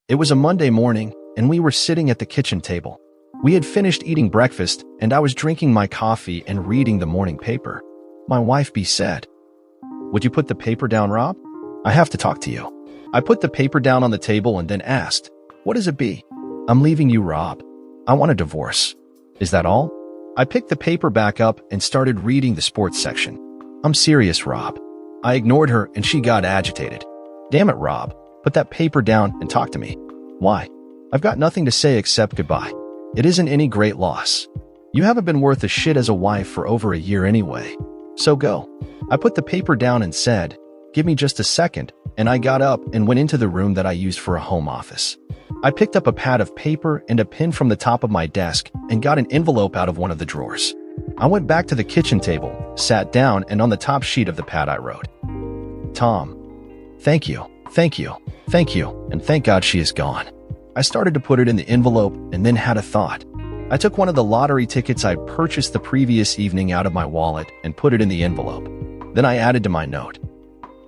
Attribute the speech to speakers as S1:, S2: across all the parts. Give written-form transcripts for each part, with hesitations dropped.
S1: It was a Monday morning, and we were sitting at the kitchen table. We had finished eating breakfast, and I was drinking my coffee and reading the morning paper. My wife B said, "Would you put the paper down, Rob? I have to talk to you." I put the paper down on the table and then asked, "What is it, B?" "I'm leaving you, Rob. I want a divorce." "Is that all?" I picked the paper back up and started reading the sports section. "I'm serious, Rob." I ignored her and she got agitated. "Damn it, Rob. Put that paper down and talk to me." "Why?" "I've got nothing to say except goodbye. It isn't any great loss. You haven't been worth a shit as a wife for over a year anyway. So go." I put the paper down and said, "Give me just a second," and I got up and went into the room that I used for a home office. I picked up a pad of paper and a pen from the top of my desk and got an envelope out of one of the drawers. I went back to the kitchen table, sat down, and on the top sheet of the pad I wrote, "Tom, thank you, thank you, thank you, and thank God she is gone." I started to put it in the envelope and then had a thought. I took one of the lottery tickets I'd purchased the previous evening out of my wallet and put it in the envelope. Then I added to my note,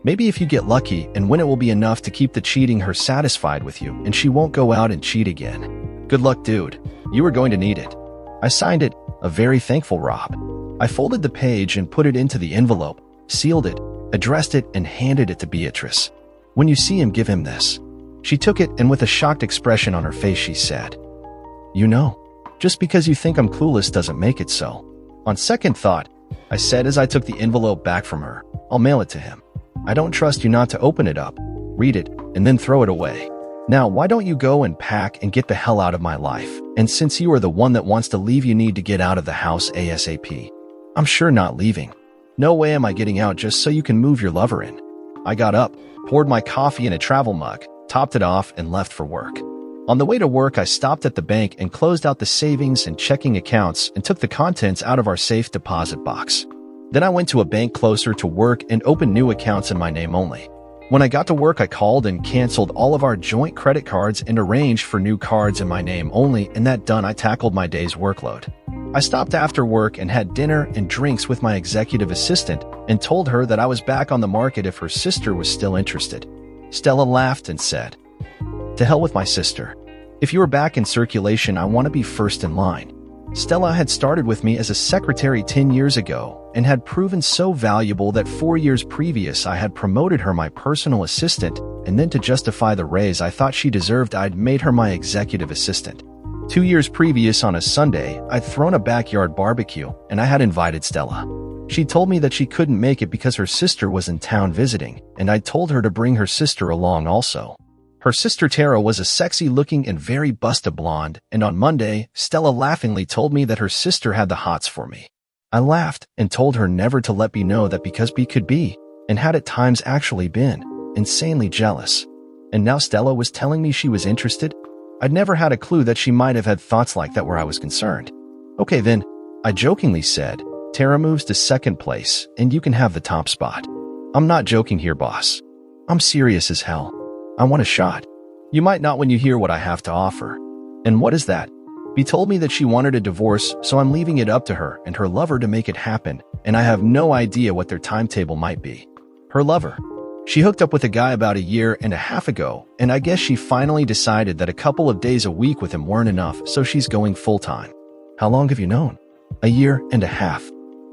S1: "Maybe if you get lucky and win, it will be enough to keep the cheating her satisfied with you and she won't go out and cheat again. Good luck, dude. You are going to need it." I signed it, a very thankful Rob. I folded the page and put it into the envelope, sealed it, addressed it, and handed it to Beatrice. "When you see him, give him this." She took it, and with a shocked expression on her face, she said, "You know, just because you think I'm clueless doesn't make it so." "On second thought," I said as I took the envelope back from her, "I'll mail it to him. I don't trust you not to open it up, read it, and then throw it away. Now, why don't you go and pack and get the hell out of my life? And since you are the one that wants to leave, you need to get out of the house ASAP." "I'm sure not leaving. No way am I getting out just so you can move your lover in." I got up, poured my coffee in a travel mug, topped it off, and left for work. On the way to work, I stopped at the bank and closed out the savings and checking accounts and took the contents out of our safe deposit box. Then I went to a bank closer to work and opened new accounts in my name only. When I got to work, I called and canceled all of our joint credit cards and arranged for new cards in my name only, and that done, I tackled my day's workload. I stopped after work and had dinner and drinks with my executive assistant and told her that I was back on the market if her sister was still interested. Stella laughed and said, "To hell with my sister. If you are back in circulation, I want to be first in line." Stella had started with me as a secretary 10 years ago and had proven so valuable that 4 years previous I had promoted her my personal assistant, and then to justify the raise I thought she deserved, I'd made her my executive assistant. 2 years previous on a Sunday, I'd thrown a backyard barbecue and I had invited Stella. She told me that she couldn't make it because her sister was in town visiting, and I told her to bring her sister along also. Her sister Tara was a sexy-looking and very busted blonde, and on Monday, Stella laughingly told me that her sister had the hots for me. I laughed and told her never to let B know that because B could be, and had at times actually been, insanely jealous. And now Stella was telling me she was interested? I'd never had a clue that she might have had thoughts like that where I was concerned. "Okay then," I jokingly said, "Tara moves to second place, and you can have the top spot." "I'm not joking here, boss. I'm serious as hell. I want a shot. You might not when you hear what I have to offer." "And what is that?" B told me that she wanted a divorce, so I'm leaving it up to her and her lover to make it happen, and I have no idea what their timetable might be. Her lover. She hooked up with a guy about a year and a half ago, and I guess she finally decided that a couple of days a week with him weren't enough, so she's going full-time. "How long have you known?" "A year and a half.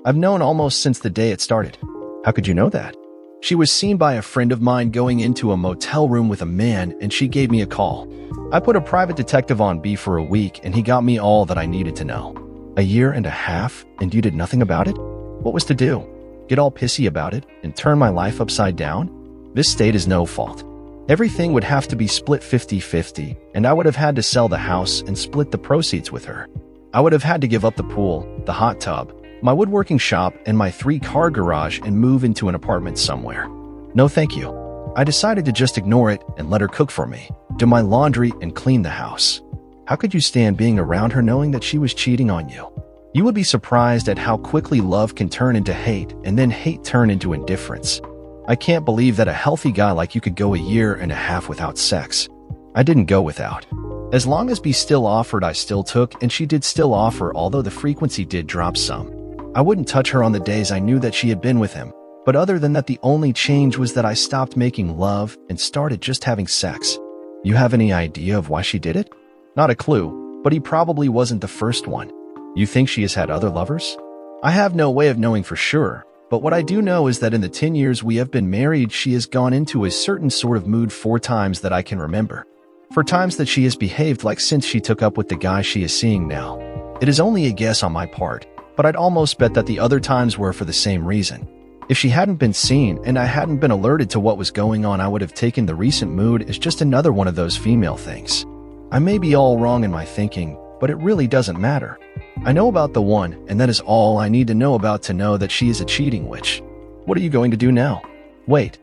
S1: I've known almost since the day it started." "How could you know that?" "She was seen by a friend of mine going into a motel room with a man, and she gave me a call. I put a private detective on B for a week, and he got me all that I needed to know." "A year and a half, and you did nothing about it?" "What was to do? Get all pissy about it and turn my life upside down? This state is no fault. Everything would have to be split 50-50, and I would have had to sell the house and split the proceeds with her. I would have had to give up the pool, the hot tub, my woodworking shop, and my 3-car garage and move into an apartment somewhere. No thank you. I decided to just ignore it and let her cook for me, do my laundry, and clean the house. How could you stand being around her knowing that she was cheating on you? You would be surprised at how quickly love can turn into hate and then hate turn into indifference. I can't believe that a healthy guy like you could go a year and a half without sex. I didn't go without. As long as B still offered, I still took, and she did still offer, although the frequency did drop some. I wouldn't touch her on the days I knew that she had been with him, but other than that, the only change was that I stopped making love and started just having sex. You have any idea of why she did it? Not a clue, but he probably wasn't the first one. You think she has had other lovers? I have no way of knowing for sure, but what I do know is that in the 10 years we have been married, she has gone into a certain sort of mood 4 times that I can remember. 4 times that she has behaved like since she took up with the guy she is seeing now. It is only a guess on my part, but I'd almost bet that the other times were for the same reason. If she hadn't been seen and I hadn't been alerted to what was going on, I would have taken the recent mood as just another one of those female things. I may be all wrong in my thinking, but it really doesn't matter. I know about the one, and that is all I need to know about to know that she is a cheating witch. What are you going to do now? Wait.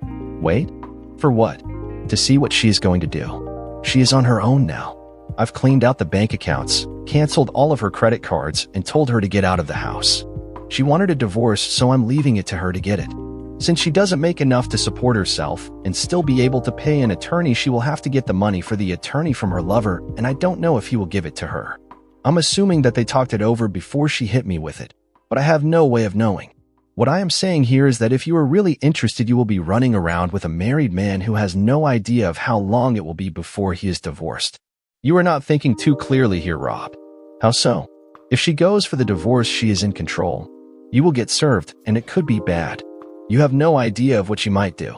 S1: For what? To see what she is going to do. She is on her own now. I've cleaned out the bank accounts, canceled all of her credit cards, and told her to get out of the house. She wanted a divorce, so I'm leaving it to her to get it. Since she doesn't make enough to support herself and still be able to pay an attorney, she will have to get the money for the attorney from her lover, and I don't know if he will give it to her. I'm assuming that they talked it over before she hit me with it, but I have no way of knowing. What I am saying here is that if you are really interested, you will be running around with a married man who has no idea of how long it will be before he is divorced. You are not thinking too clearly here, Rob. How so? If she goes for the divorce, she is in control. You will get served, and it could be bad. You have no idea of what she might do.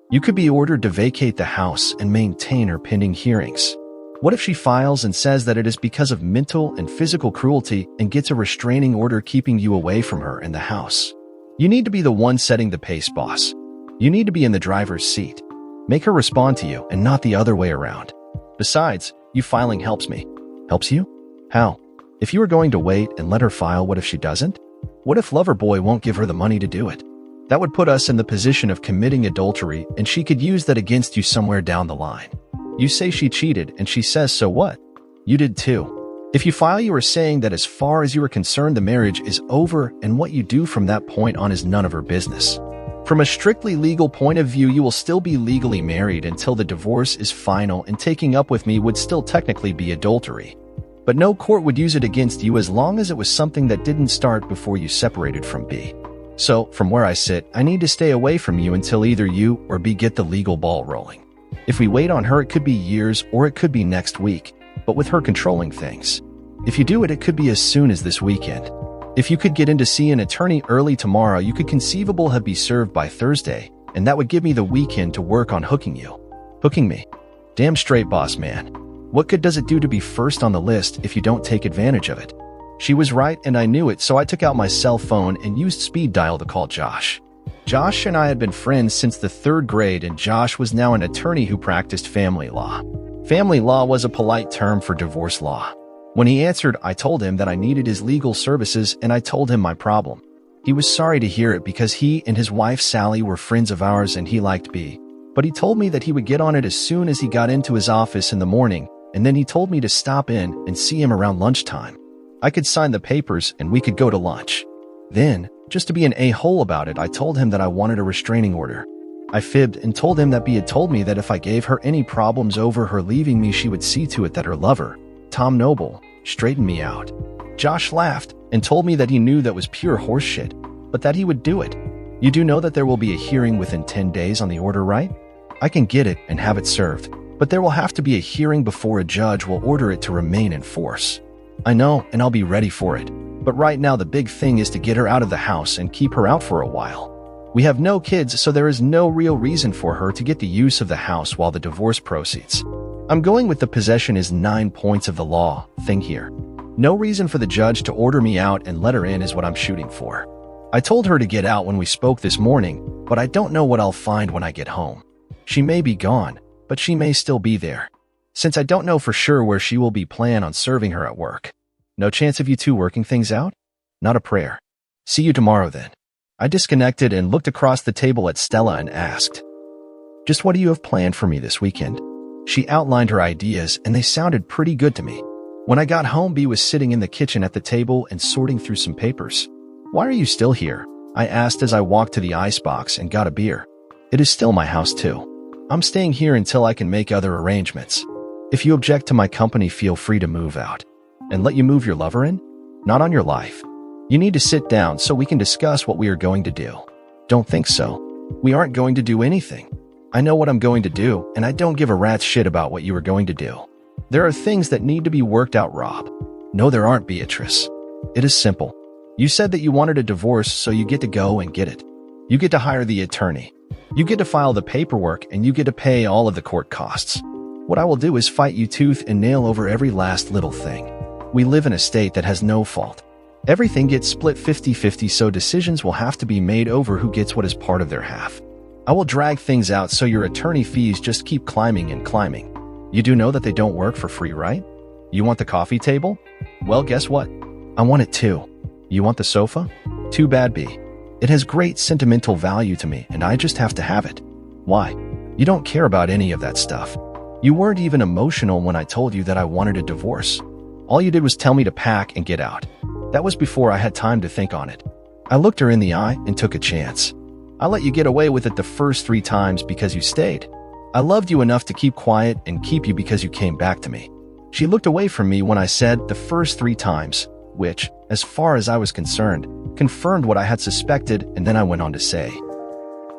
S1: You could be ordered to vacate the house and maintain her pending hearings. What if she files and says that it is because of mental and physical cruelty and gets a restraining order keeping you away from her in the house? You need to be the one setting the pace, boss. You need to be in the driver's seat. Make her respond to you and not the other way around. Besides, you filing helps me. Helps you? How? If you are going to wait and let her file, what if she doesn't? What if Loverboy won't give her the money to do it? That would put us in the position of committing adultery, and she could use that against you somewhere down the line. You say she cheated, and she says, so what? You did too. If you file, you are saying that as far as you are concerned, the marriage is over, and what you do from that point on is none of her business. From a strictly legal point of view, you will still be legally married until the divorce is final, and taking up with me would still technically be adultery. But no court would use it against you as long as it was something that didn't start before you separated from B. So, from where I sit, I need to stay away from you until either you or B get the legal ball rolling. If we wait on her, it could be years or it could be next week, but with her controlling things. If you do it, it could be as soon as this weekend. If you could get in to see an attorney early tomorrow, you could conceivably have be served by Thursday, and that would give me the weekend to work on hooking you. Hooking me? Damn straight, boss man. What good does it do to be first on the list if you don't take advantage of it? She was right, and I knew it, so I took out my cell phone and used speed dial to call Josh. Josh and I had been friends since the 3rd grade, and Josh was now an attorney who practiced family law. Family law was a polite term for divorce law. When he answered, I told him that I needed his legal services, and I told him my problem. He was sorry to hear it because he and his wife Sally were friends of ours and he liked B. But he told me that he would get on it as soon as he got into his office in the morning, and then he told me to stop in and see him around lunchtime. I could sign the papers and we could go to lunch. Then, just to be an a-hole about it, I told him that I wanted a restraining order. I fibbed and told him that B had told me that if I gave her any problems over her leaving me, she would see to it that her lover, Tom Noble, straightened me out. Josh laughed and told me that he knew that was pure horseshit, but that he would do it. You do know that there will be a hearing within 10 days on the order, right? I can get it and have it served, but there will have to be a hearing before a judge will order it to remain in force. I know, and I'll be ready for it. But right now the big thing is to get her out of the house and keep her out for a while. We have no kids, so there is no real reason for her to get the use of the house while the divorce proceeds. I'm going with the possession is 9 points of the law thing here. No reason for the judge to order me out and let her in is what I'm shooting for. I told her to get out when we spoke this morning, but I don't know what I'll find when I get home. She may be gone, but she may still be there. Since I don't know for sure where she will be, plan on serving her at work. No chance of you two working things out? Not a prayer. See you tomorrow then. I disconnected and looked across the table at Stella and asked, just what do you have planned for me this weekend? She outlined her ideas and they sounded pretty good to me. When I got home, B was sitting in the kitchen at the table and sorting through some papers. Why are you still here? I asked as I walked to the icebox and got a beer. It is still my house too. I'm staying here until I can make other arrangements. If you object to my company, feel free to move out. And let you move your lover in? Not on your life. You need to sit down so we can discuss what we are going to do. Don't think so. We aren't going to do anything. I know what I'm going to do, and I don't give a rat's shit about what you are going to do. There are things that need to be worked out, Rob. No, there aren't, Beatrice. It is simple. You said that you wanted a divorce, so you get to go and get it. You get to hire the attorney. You get to file the paperwork, and you get to pay all of the court costs. What I will do is fight you tooth and nail over every last little thing. We live in a state that has no fault. Everything gets split 50-50, so decisions will have to be made over who gets what is part of their half. I will drag things out so your attorney fees just keep climbing and climbing. You do know that they don't work for free, right? You want the coffee table? Well, guess what? I want it too. You want the sofa? Too bad, B. It has great sentimental value to me, and I just have to have it. Why? You don't care about any of that stuff. You weren't even emotional when I told you that I wanted a divorce. All you did was tell me to pack and get out. That was before I had time to think on it. I looked her in the eye and took a chance. I let you get away with it the first 3 times because you stayed. I loved you enough to keep quiet and keep you because you came back to me. She looked away from me when I said the first 3 times, which, as far as I was concerned, confirmed what I had suspected, and then I went on to say,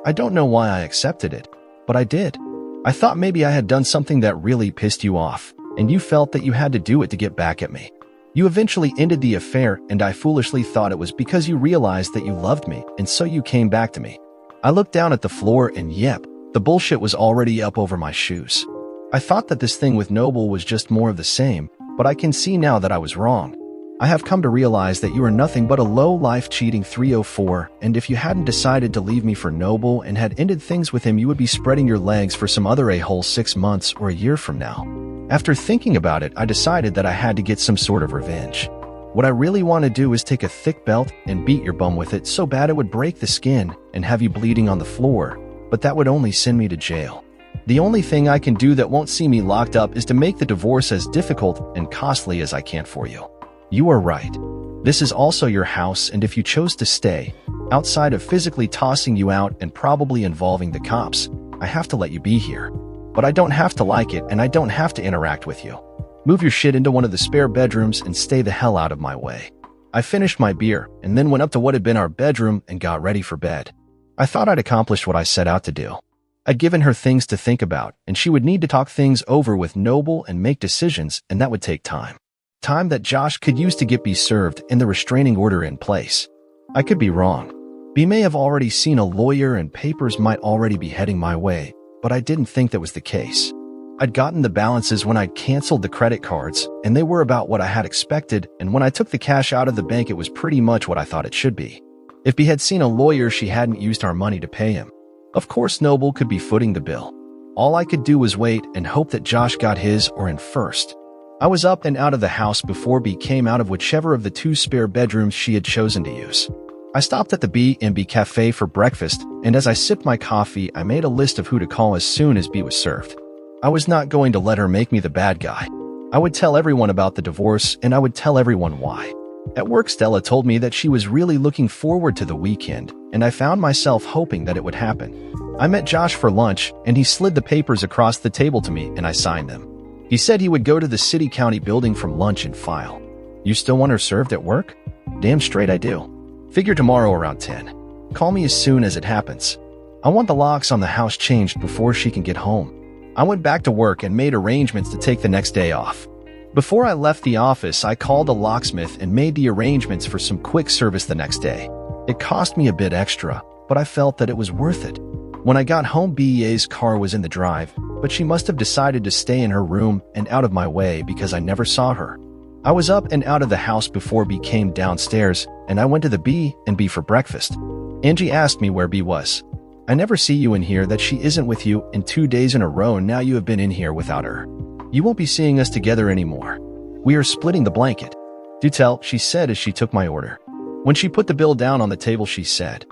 S1: I don't know why I accepted it, but I did. I thought maybe I had done something that really pissed you off, and you felt that you had to do it to get back at me. You eventually ended the affair, and I foolishly thought it was because you realized that you loved me, and so you came back to me. I looked down at the floor, and yep, the bullshit was already up over my shoes. I thought that this thing with Noble was just more of the same, but I can see now that I was wrong. I have come to realize that you are nothing but a low-life cheating 304, and if you hadn't decided to leave me for Noble and had ended things with him, you would be spreading your legs for some other a-hole 6 months or a year from now. After thinking about it, I decided that I had to get some sort of revenge. What I really want to do is take a thick belt and beat your bum with it so bad it would break the skin and have you bleeding on the floor, but that would only send me to jail. The only thing I can do that won't see me locked up is to make the divorce as difficult and costly as I can for you. You are right. This is also your house, and if you chose to stay, outside of physically tossing you out and probably involving the cops, I have to let you be here. But I don't have to like it, and I don't have to interact with you. Move your shit into one of the spare bedrooms and stay the hell out of my way. I finished my beer and then went up to what had been our bedroom and got ready for bed. I thought I'd accomplished what I set out to do. I'd given her things to think about, and she would need to talk things over with Noble and make decisions, and that would take time. Time that Josh could use to get B served and the restraining order in place. I could be wrong. B may have already seen a lawyer and papers might already be heading my way, but I didn't think that was the case. I'd gotten the balances when I'd canceled the credit cards, and they were about what I had expected, and when I took the cash out of the bank, it was pretty much what I thought it should be. If B had seen a lawyer, she hadn't used our money to pay him. Of course, Noble could be footing the bill. All I could do was wait and hope that Josh got his or in first. I was up and out of the house before B came out of whichever of the 2 spare bedrooms she had chosen to use. I stopped at the B&B Cafe for breakfast, and as I sipped my coffee, I made a list of who to call as soon as B was served. I was not going to let her make me the bad guy. I would tell everyone about the divorce, and I would tell everyone why. At work, Stella told me that she was really looking forward to the weekend, and I found myself hoping that it would happen. I met Josh for lunch, and he slid the papers across the table to me, and I signed them. He said he would go to the city-county building from lunch and file. You still want her served at work? Damn straight I do. Figure tomorrow around 10. Call me as soon as it happens. I want the locks on the house changed before she can get home. I went back to work and made arrangements to take the next day off. Before I left the office, I called a locksmith and made the arrangements for some quick service the next day. It cost me a bit extra, but I felt that it was worth it. When I got home, BEA's car was in the drive, but she must have decided to stay in her room and out of my way because I never saw her. I was up and out of the house before B came downstairs, and I went to the B&B for breakfast. Angie asked me where B was. I never see you in here, that she isn't with you, and 2 days in a row now you have been in here without her. You won't be seeing us together anymore. We are splitting the blanket. Do tell, she said as she took my order. When she put the bill down on the table, she said,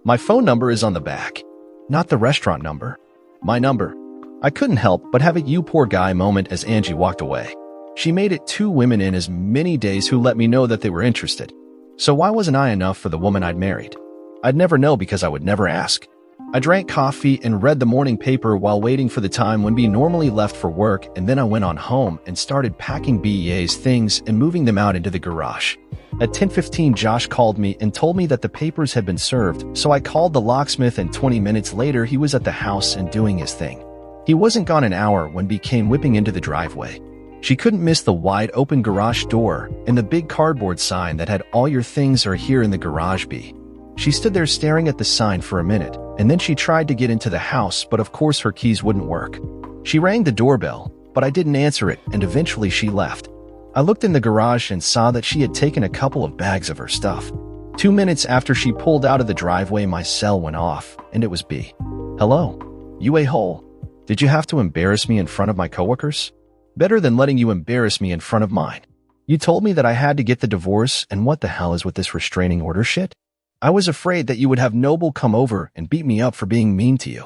S1: My phone number is on the back. Not the restaurant number. My number. I couldn't help but have a you poor guy moment as Angie walked away. She made it 2 women in as many days who let me know that they were interested. So why wasn't I enough for the woman I'd married? I'd never know because I would never ask. I drank coffee and read the morning paper while waiting for the time when B normally left for work, and then I went on home and started packing BEA's things and moving them out into the garage. At 10:15, Josh called me and told me that the papers had been served, so I called the locksmith and 20 minutes later he was at the house and doing his thing. He wasn't gone an hour when B came whipping into the driveway. She couldn't miss the wide-open garage door and the big cardboard sign that had "All your things are here in the garage, B." She stood there staring at the sign for a minute, and then she tried to get into the house, but of course her keys wouldn't work. She rang the doorbell, but I didn't answer it, and eventually she left. I looked in the garage and saw that she had taken a couple of bags of her stuff. 2 minutes after she pulled out of the driveway, my cell went off, and it was B. "Hello? You a-hole. Did you have to embarrass me in front of my coworkers? Better than letting you embarrass me in front of mine. You told me that I had to get the divorce, and what the hell is with this restraining order shit? I was afraid that you would have Noble come over and beat me up for being mean to you.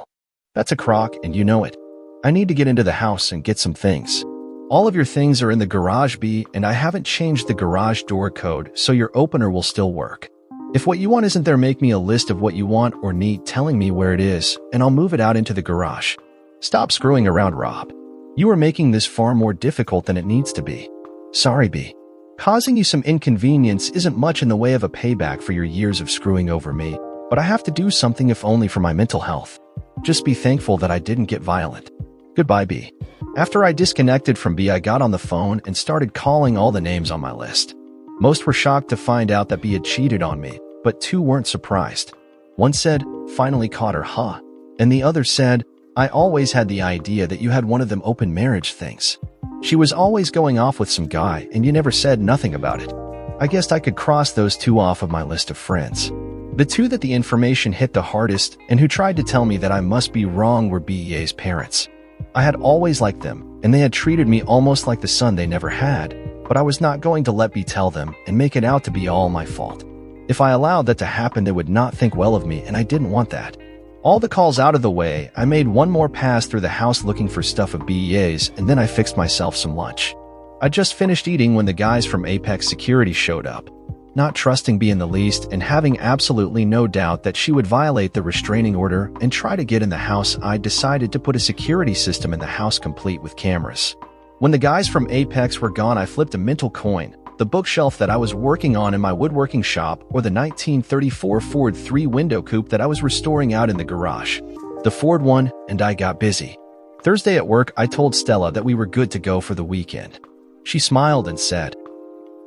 S1: That's a crock, and you know it. I need to get into the house and get some things. All of your things are in the garage, B, and I haven't changed the garage door code, so your opener will still work. If what you want isn't there, make me a list of what you want or need, telling me where it is, and I'll move it out into the garage. Stop screwing around, Rob. You are making this far more difficult than it needs to be. Sorry, B. Causing you some inconvenience isn't much in the way of a payback for your years of screwing over me, but I have to do something if only for my mental health. Just be thankful that I didn't get violent. Goodbye, B." After I disconnected from B, I got on the phone and started calling all the names on my list. Most were shocked to find out that B had cheated on me, but 2 weren't surprised. One said, "Finally caught her, huh?" And the other said, "I always had the idea that you had one of them open marriage things. She was always going off with some guy and you never said nothing about it." I guessed I could cross those 2 off of my list of friends. The 2 that the information hit the hardest and who tried to tell me that I must be wrong were BEA's parents. I had always liked them, and they had treated me almost like the son they never had, but I was not going to let B tell them and make it out to be all my fault. If I allowed that to happen, they would not think well of me, and I didn't want that. All the calls out of the way, I made one more pass through the house looking for stuff of BEA's, and then I fixed myself some lunch. I just finished eating when the guys from Apex Security showed up. Not trusting B in the least and having absolutely no doubt that she would violate the restraining order and try to get in the house, I decided to put a security system in the house complete with cameras. When the guys from Apex were gone, I flipped a mental coin, the bookshelf that I was working on in my woodworking shop or the 1934 Ford 3-window coupe that I was restoring out in the garage. The Ford won, and I got busy. Thursday at work, I told Stella that we were good to go for the weekend. She smiled and said,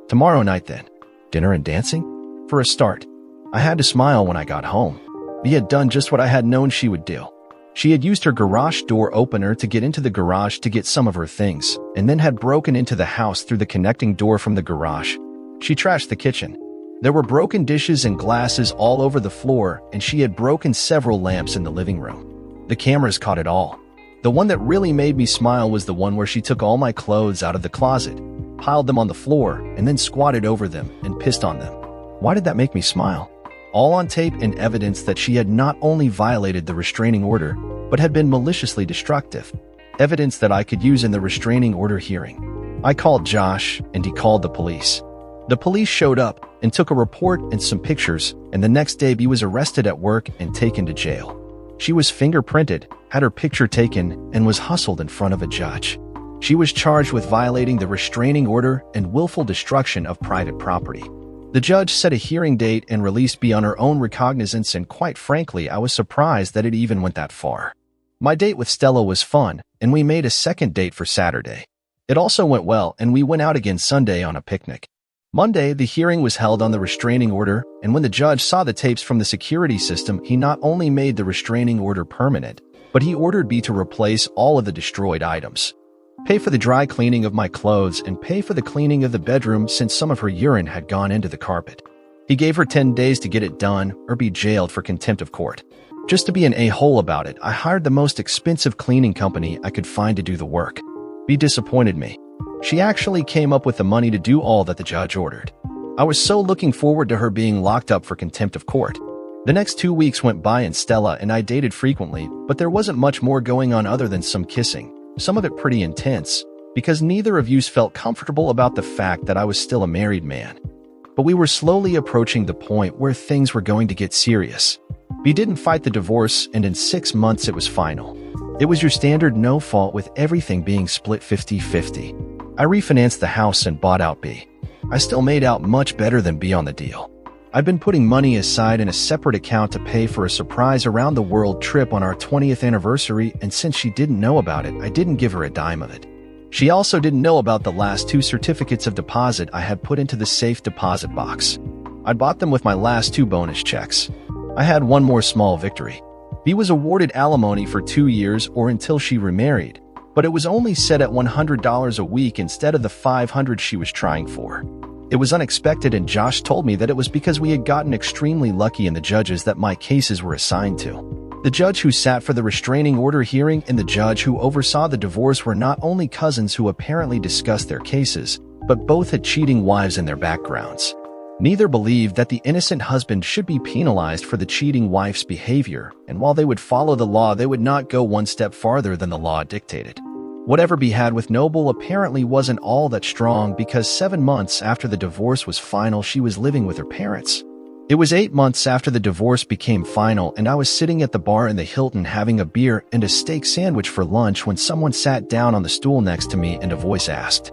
S1: "Tomorrow night then. Dinner and dancing?" For a start, I had to smile when I got home. B had done just what I had known she would do. She had used her garage door opener to get into the garage to get some of her things, and then had broken into the house through the connecting door from the garage. She trashed the kitchen. There were broken dishes and glasses all over the floor, and she had broken several lamps in the living room. The cameras caught it all. The one that really made me smile was the one where she took all my clothes out of the closet, piled them on the floor, and then squatted over them and pissed on them. Why did that make me smile? All on tape and evidence that she had not only violated the restraining order, but had been maliciously destructive. Evidence that I could use in the restraining order hearing. I called Josh, and he called the police. The police showed up and took a report and some pictures, and the next day B was arrested at work and taken to jail. She was fingerprinted, had her picture taken, and was hustled in front of a judge. She was charged with violating the restraining order and willful destruction of private property. The judge set a hearing date and released B on her own recognizance, and quite frankly, I was surprised that it even went that far. My date with Stella was fun, and we made a second date for Saturday. It also went well, and we went out again Sunday on a picnic. Monday, the hearing was held on the restraining order, and when the judge saw the tapes from the security system, he not only made the restraining order permanent, but he ordered B to replace all of the destroyed items. Pay for the dry cleaning of my clothes and pay for the cleaning of the bedroom since some of her urine had gone into the carpet. He gave her 10 days to get it done or be jailed for contempt of court. Just to be an a-hole about it, I hired the most expensive cleaning company I could find to do the work. B disappointed me. She actually came up with the money to do all that the judge ordered. I was so looking forward to her being locked up for contempt of court. The next 2 weeks went by and Stella and I dated frequently, but there wasn't much more going on other than some kissing. Some of it pretty intense, because neither of us felt comfortable about the fact that I was still a married man. But we were slowly approaching the point where things were going to get serious. B didn't fight the divorce, and in 6 months it was final. It was your standard no fault with everything being split 50-50. I refinanced the house and bought out B. I still made out much better than B on the deal. I'd been putting money aside in a separate account to pay for a surprise around the world trip on our 20th anniversary, and since she didn't know about it, I didn't give her a dime of it. She also didn't know about the last 2 certificates of deposit I had put into the safe deposit box. I bought them with my last 2 bonus checks. I had one more small victory. B was awarded alimony for 2 years or until she remarried, but it was only set at $100 a week instead of the $500 she was trying for. It was unexpected, and Josh told me that it was because we had gotten extremely lucky in the judges that my cases were assigned to. The judge who sat for the restraining order hearing and the judge who oversaw the divorce were not only cousins who apparently discussed their cases, but both had cheating wives in their backgrounds. Neither believed that the innocent husband should be penalized for the cheating wife's behavior, and while they would follow the law, they would not go one step farther than the law dictated. Whatever B had with Noble apparently wasn't all that strong, because 7 months after the divorce was final, she was living with her parents. It was 8 months after the divorce became final, and I was sitting at the bar in the Hilton having a beer and a steak sandwich for lunch when someone sat down on the stool next to me and a voice asked,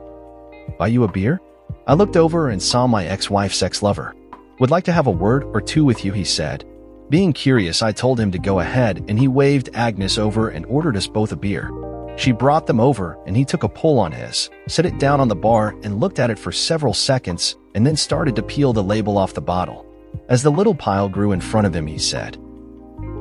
S1: "Buy you a beer?" I looked over and saw my ex-wife's ex-lover. "Would like to have a word or two with you," he said. Being curious, I told him to go ahead, and he waved Agnes over and ordered us both a beer. She brought them over, and he took a pull on his, set it down on the bar, and looked at it for several seconds, and then started to peel the label off the bottle. As the little pile grew in front of him, he said,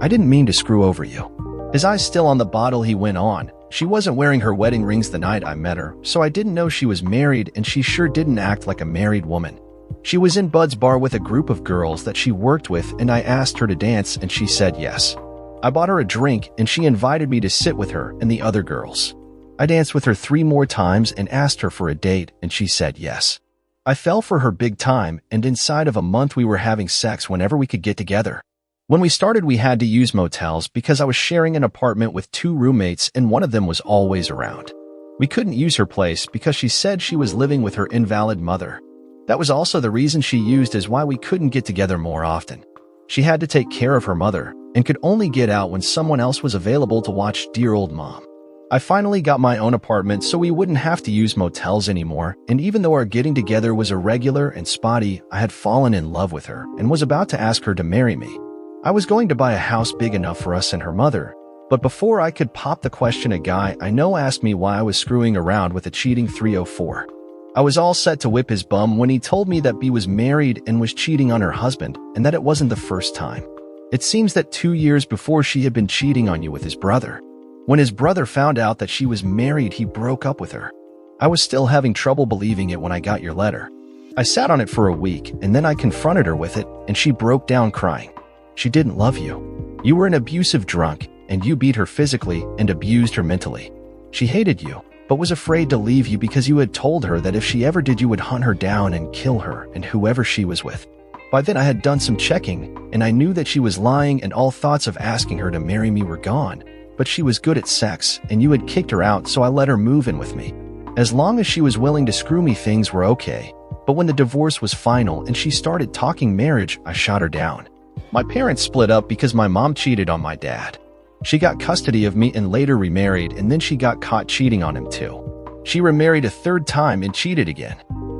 S1: "I didn't mean to screw over you." His eyes still on the bottle, he went on, "She wasn't wearing her wedding rings the night I met her, so I didn't know she was married, and she sure didn't act like a married woman. She was in Bud's bar with a group of girls that she worked with, and I asked her to dance, and she said yes. I bought her a drink, and she invited me to sit with her and the other girls. I danced with her 3 more times and asked her for a date, and she said yes. I fell for her big time, and inside of a month we were having sex whenever we could get together. When we started, we had to use motels because I was sharing an apartment with 2 roommates, and one of them was always around. We couldn't use her place because she said she was living with her invalid mother. That was also the reason she used as why we couldn't get together more often. She had to take care of her mother and could only get out when someone else was available to watch dear old mom. I finally got my own apartment so we wouldn't have to use motels anymore, and even though our getting together was irregular and spotty, I had fallen in love with her and was about to ask her to marry me. I was going to buy a house big enough for us and her mother, but before I could pop the question, a guy I know asked me why I was screwing around with a cheating 304. I was all set to whip his bum when he told me that B was married and was cheating on her husband, and that it wasn't the first time. It seems that 2 years before she had been cheating on you with his brother. When his brother found out that she was married, he broke up with her. I was still having trouble believing it when I got your letter. I sat on it for a week, and then I confronted her with it, and she broke down crying. She didn't love you. You were an abusive drunk, and you beat her physically and abused her mentally. She hated you, but was afraid to leave you because you had told her that if she ever did, you would hunt her down and kill her and whoever she was with. By then I had done some checking, and I knew that she was lying, and all thoughts of asking her to marry me were gone. But she was good at sex, and you had kicked her out, so I let her move in with me. As long as she was willing to screw me, things were okay. But when the divorce was final and she started talking marriage, I shot her down. My parents split up because my mom cheated on my dad. She got custody of me and later remarried, and then she got caught cheating on him too. She remarried a 3rd time and cheated again.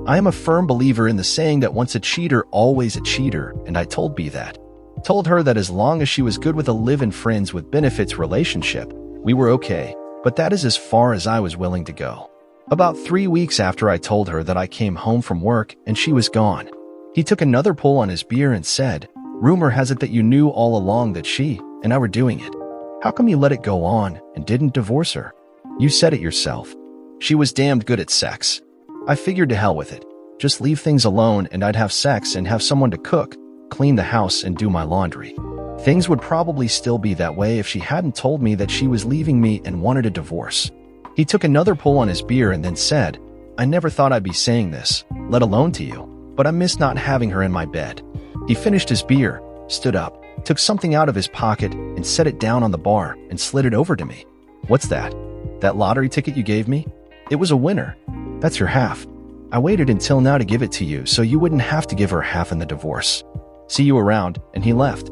S1: I am a firm believer in the saying that once a cheater, always a cheater, and I told B that. Told her that as long as she was good with a live-in friends with benefits relationship, we were okay, but that is as far as I was willing to go. About 3 weeks after I told her that, I came home from work and she was gone. He took another pull on his beer and said, "Rumor has it that you knew all along that she and I were doing it. How come you let it go on and didn't divorce her? You said it yourself. She was damned good at sex." I figured to hell with it. Just leave things alone and I'd have sex and have someone to cook, clean the house, and do my laundry. Things would probably still be that way if she hadn't told me that she was leaving me and wanted a divorce. He took another pull on his beer and then said, "I never thought I'd be saying this, let alone to you, but I miss not having her in my bed." He finished his beer, stood up, took something out of his pocket, and set it down on the bar and slid it over to me. "What's that? That lottery ticket you gave me? It was a winner. That's your half. I waited until now to give it to you so you wouldn't have to give her half in the divorce. See you around," and he left.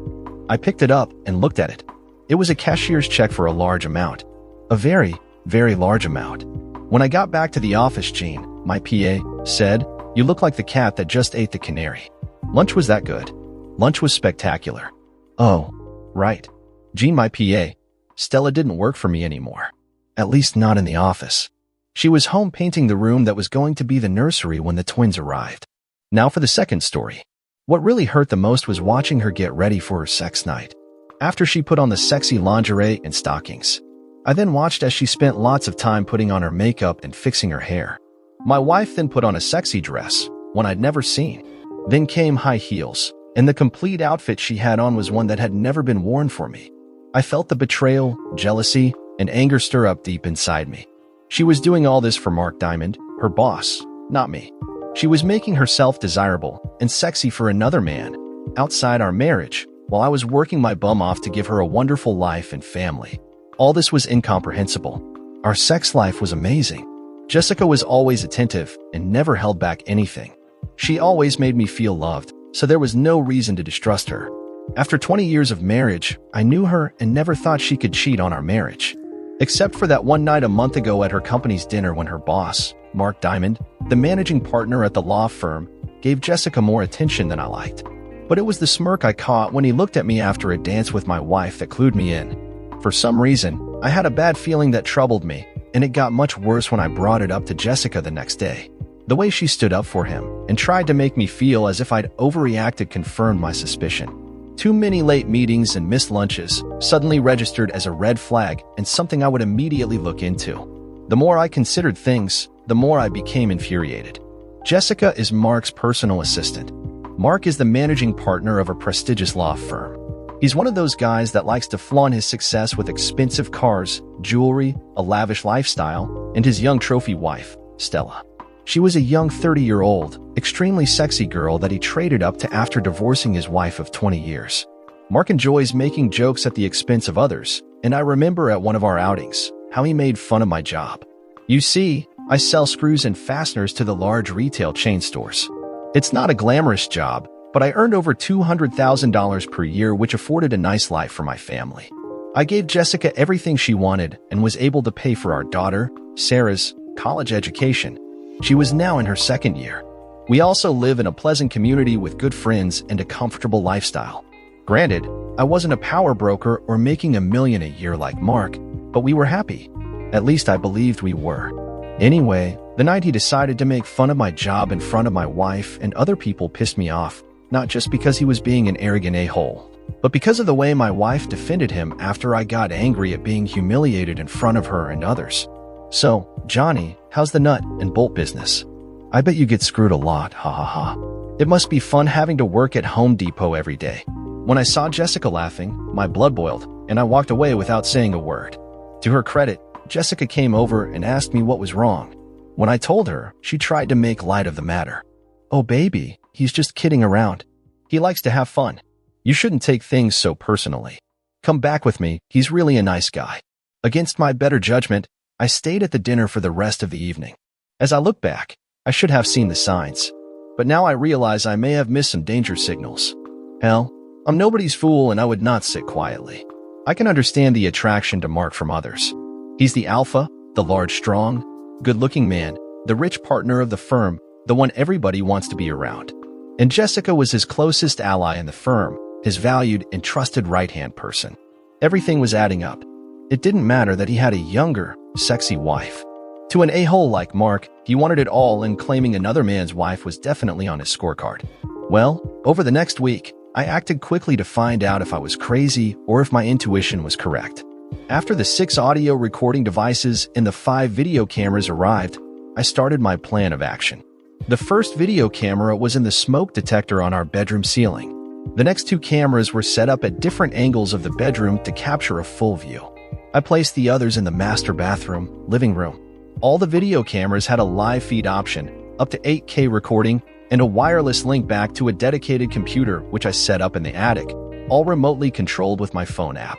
S1: I picked it up and looked at it. It was a cashier's check for a large amount. A very, very large amount. When I got back to the office, Gene, my PA, said, You look like the cat that just ate the canary. Lunch was that good. Lunch was spectacular. Oh, right. Jean, my PA. Stella didn't work for me anymore. At least not in the office. She was home painting the room that was going to be the nursery when the twins arrived. Now for the second story. What really hurt the most was watching her get ready for her sex night. After she put on the sexy lingerie and stockings, I then watched as she spent lots of time putting on her makeup and fixing her hair. My wife then put on a sexy dress, one I'd never seen. Then came high heels, and the complete outfit she had on was one that had never been worn for me. I felt the betrayal, jealousy, and anger stir up deep inside me. She was doing all this for Mark Diamond, her boss, not me. She was making herself desirable and sexy for another man, outside our marriage, while I was working my bum off to give her a wonderful life and family. All this was incomprehensible. Our sex life was amazing. Jessica was always attentive and never held back anything. She always made me feel loved, so there was no reason to distrust her. After 20 years of marriage, I knew her and never thought she could cheat on our marriage. Except for that one night a month ago at her company's dinner when her boss, Mark Diamond, the managing partner at the law firm, gave Jessica more attention than I liked. But it was the smirk I caught when he looked at me after a dance with my wife that clued me in. For some reason, I had a bad feeling that troubled me, and it got much worse when I brought it up to Jessica the next day. The way she stood up for him and tried to make me feel as if I'd overreacted confirmed my suspicion. Too many late meetings and missed lunches suddenly registered as a red flag and something I would immediately look into. The more I considered things, the more I became infuriated. Jessica is Mark's personal assistant. Mark is the managing partner of a prestigious law firm. He's one of those guys that likes to flaunt his success with expensive cars, jewelry, a lavish lifestyle, and his young trophy wife, Stella. She was a young 30-year-old, extremely sexy girl that he traded up to after divorcing his wife of 20 years. Mark enjoys making jokes at the expense of others, and I remember at one of our outings how he made fun of my job. You see, I sell screws and fasteners to the large retail chain stores. It's not a glamorous job, but I earned over $200,000 per year, which afforded a nice life for my family. I gave Jessica everything she wanted and was able to pay for our daughter, Sarah's, college education. She was now in her second year. We also live in a pleasant community with good friends and a comfortable lifestyle. Granted, I wasn't a power broker or making $1 million a year like Mark, but we were happy. At least I believed we were. Anyway, the night he decided to make fun of my job in front of my wife and other people pissed me off, not just because he was being an arrogant a-hole, but because of the way my wife defended him after I got angry at being humiliated in front of her and others. So, Johnny, how's the nut and bolt business? I bet you get screwed a lot, ha ha ha. It must be fun having to work at Home Depot every day. When I saw Jessica laughing, my blood boiled, and I walked away without saying a word. To her credit, Jessica came over and asked me what was wrong. When I told her, she tried to make light of the matter. Oh baby, he's just kidding around. He likes to have fun. You shouldn't take things so personally. Come back with me, he's really a nice guy. Against my better judgment, I stayed at the dinner for the rest of the evening. As I look back, I should have seen the signs. But now I realize I may have missed some danger signals. Hell, I'm nobody's fool and I would not sit quietly. I can understand the attraction to Mark from others. He's the alpha, the large, strong, good-looking man, the rich partner of the firm, the one everybody wants to be around. And Jessica was his closest ally in the firm, his valued and trusted right-hand person. Everything was adding up. It didn't matter that he had a younger, sexy wife. To an a-hole like Mark, he wanted it all, and claiming another man's wife was definitely on his scorecard. Well, over the next week, I acted quickly to find out if I was crazy or if my intuition was correct. After the 6 audio recording devices and the 5 video cameras arrived, I started my plan of action. The first video camera was in the smoke detector on our bedroom ceiling. The next 2 cameras were set up at different angles of the bedroom to capture a full view. I placed the others in the master bathroom, living room. All the video cameras had a live feed option, up to 8K recording, and a wireless link back to a dedicated computer which I set up in the attic, all remotely controlled with my phone app.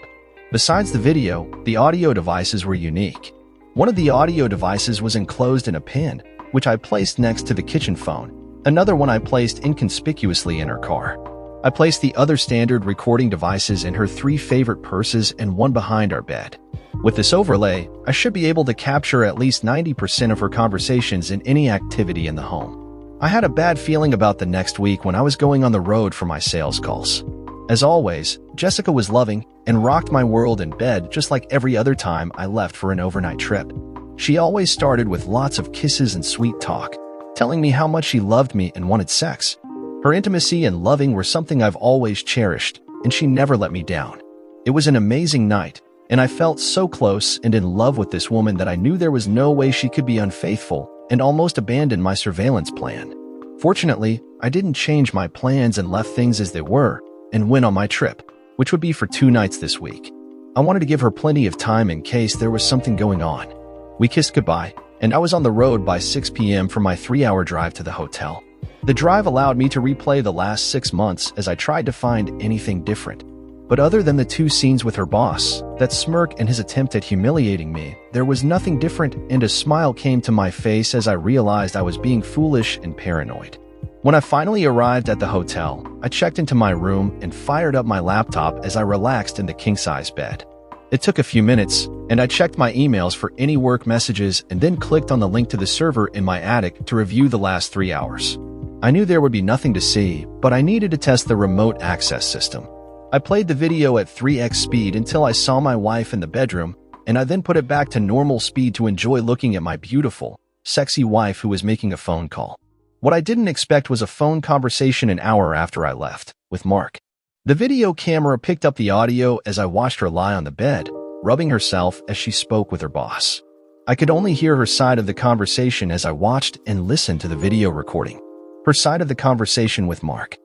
S1: Besides the video, the audio devices were unique. One of the audio devices was enclosed in a pin, which I placed next to the kitchen phone. Another one I placed inconspicuously in her car. I placed the other standard recording devices in her 3 favorite purses and one behind our bed. With this overlay, I should be able to capture at least 90% of her conversations and any activity in the home. I had a bad feeling about the next week when I was going on the road for my sales calls. As always, Jessica was loving and rocked my world in bed just like every other time I left for an overnight trip. She always started with lots of kisses and sweet talk, telling me how much she loved me and wanted sex. Her intimacy and loving were something I've always cherished, and she never let me down. It was an amazing night, and I felt so close and in love with this woman that I knew there was no way she could be unfaithful and almost abandoned my surveillance plan. Fortunately, I didn't change my plans and left things as they were and went on my trip, which would be for 2 nights this week. I wanted to give her plenty of time in case there was something going on. We kissed goodbye, and I was on the road by 6 p.m. for my 3-hour drive to the hotel. The drive allowed me to replay the last 6 months as I tried to find anything different. But other than the 2 scenes with her boss, that smirk and his attempt at humiliating me, there was nothing different, and a smile came to my face as I realized I was being foolish and paranoid. When I finally arrived at the hotel, I checked into my room and fired up my laptop as I relaxed in the king-size bed. It took a few minutes, and I checked my emails for any work messages and then clicked on the link to the server in my attic to review the last 3 hours. I knew there would be nothing to see, but I needed to test the remote access system. I played the video at 3x speed until I saw my wife in the bedroom, and I then put it back to normal speed to enjoy looking at my beautiful, sexy wife who was making a phone call. What I didn't expect was a phone conversation an hour after I left, with Mark. The video camera picked up the audio as I watched her lie on the bed, rubbing herself as she spoke with her boss. I could only hear her side of the conversation as I watched and listened to the video recording. Her side of the conversation with Mark.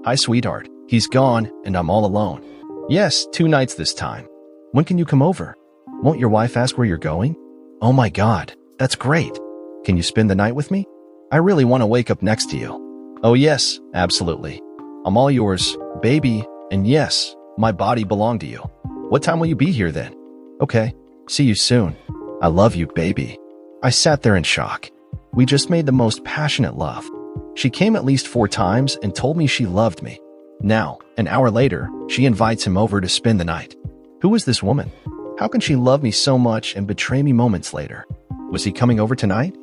S1: "Hi, sweetheart. He's gone, and I'm all alone. Yes, 2 nights this time. When can you come over? Won't your wife ask where you're going? Oh my God, that's great. Can you spend the night with me? I really want to wake up next to you. Oh yes, absolutely. I'm all yours, baby, and yes, my body belonged to you. What time will you be here then? Okay, see you soon. I love you, baby." I sat there in shock. We just made the most passionate love. She came at least 4 times and told me she loved me. Now, an hour later, she invites him over to spend the night. Who is this woman? How can she love me so much and betray me moments later? Was he coming over tonight?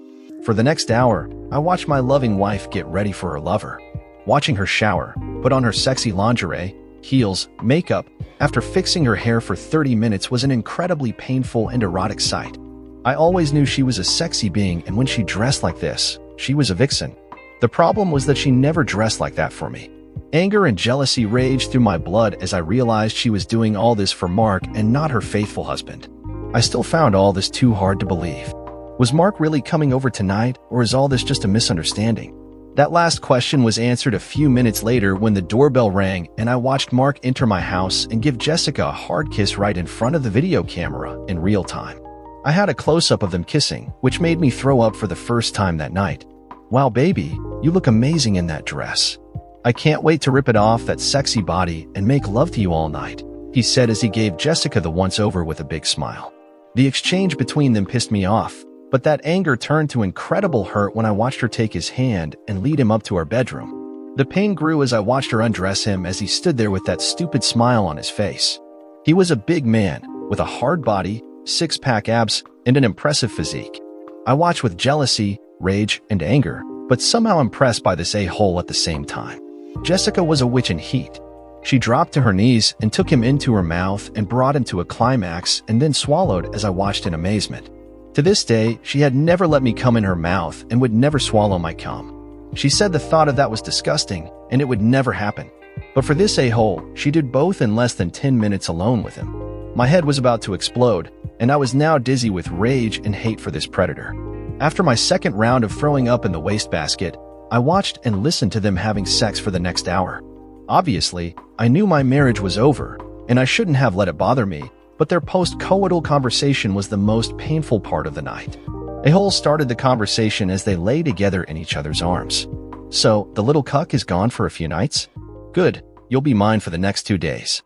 S1: For the next hour, I watched my loving wife get ready for her lover. Watching her shower, put on her sexy lingerie, heels, makeup, after fixing her hair for 30 minutes was an incredibly painful and erotic sight. I always knew she was a sexy being, and when she dressed like this, she was a vixen. The problem was that she never dressed like that for me. Anger and jealousy raged through my blood as I realized she was doing all this for Mark and not her faithful husband. I still found all this too hard to believe. Was Mark really coming over tonight, or is all this just a misunderstanding? That last question was answered a few minutes later when the doorbell rang and I watched Mark enter my house and give Jessica a hard kiss right in front of the video camera in real time. I had a close-up of them kissing, which made me throw up for the first time that night. "Wow, baby, you look amazing in that dress. I can't wait to rip it off that sexy body and make love to you all night," he said as he gave Jessica the once-over with a big smile. The exchange between them pissed me off, but that anger turned to incredible hurt when I watched her take his hand and lead him up to our bedroom. The pain grew as I watched her undress him as he stood there with that stupid smile on his face. He was a big man, with a hard body, 6-pack abs, and an impressive physique. I watched with jealousy, rage, and anger, but somehow impressed by this a-hole at the same time. Jessica was a witch in heat. She dropped to her knees and took him into her mouth and brought him to a climax and then swallowed as I watched in amazement. To this day, she had never let me come in her mouth and would never swallow my cum. She said the thought of that was disgusting and it would never happen. But for this a-hole, she did both in less than 10 minutes alone with him. My head was about to explode, and I was now dizzy with rage and hate for this predator. After my second round of throwing up in the wastebasket, I watched and listened to them having sex for the next hour. Obviously, I knew my marriage was over, and I shouldn't have let it bother me, but their post-coital conversation was the most painful part of the night. A-hole started the conversation as they lay together in each other's arms. "So, the little cuck is gone for a few nights? Good, you'll be mine for the next 2 days.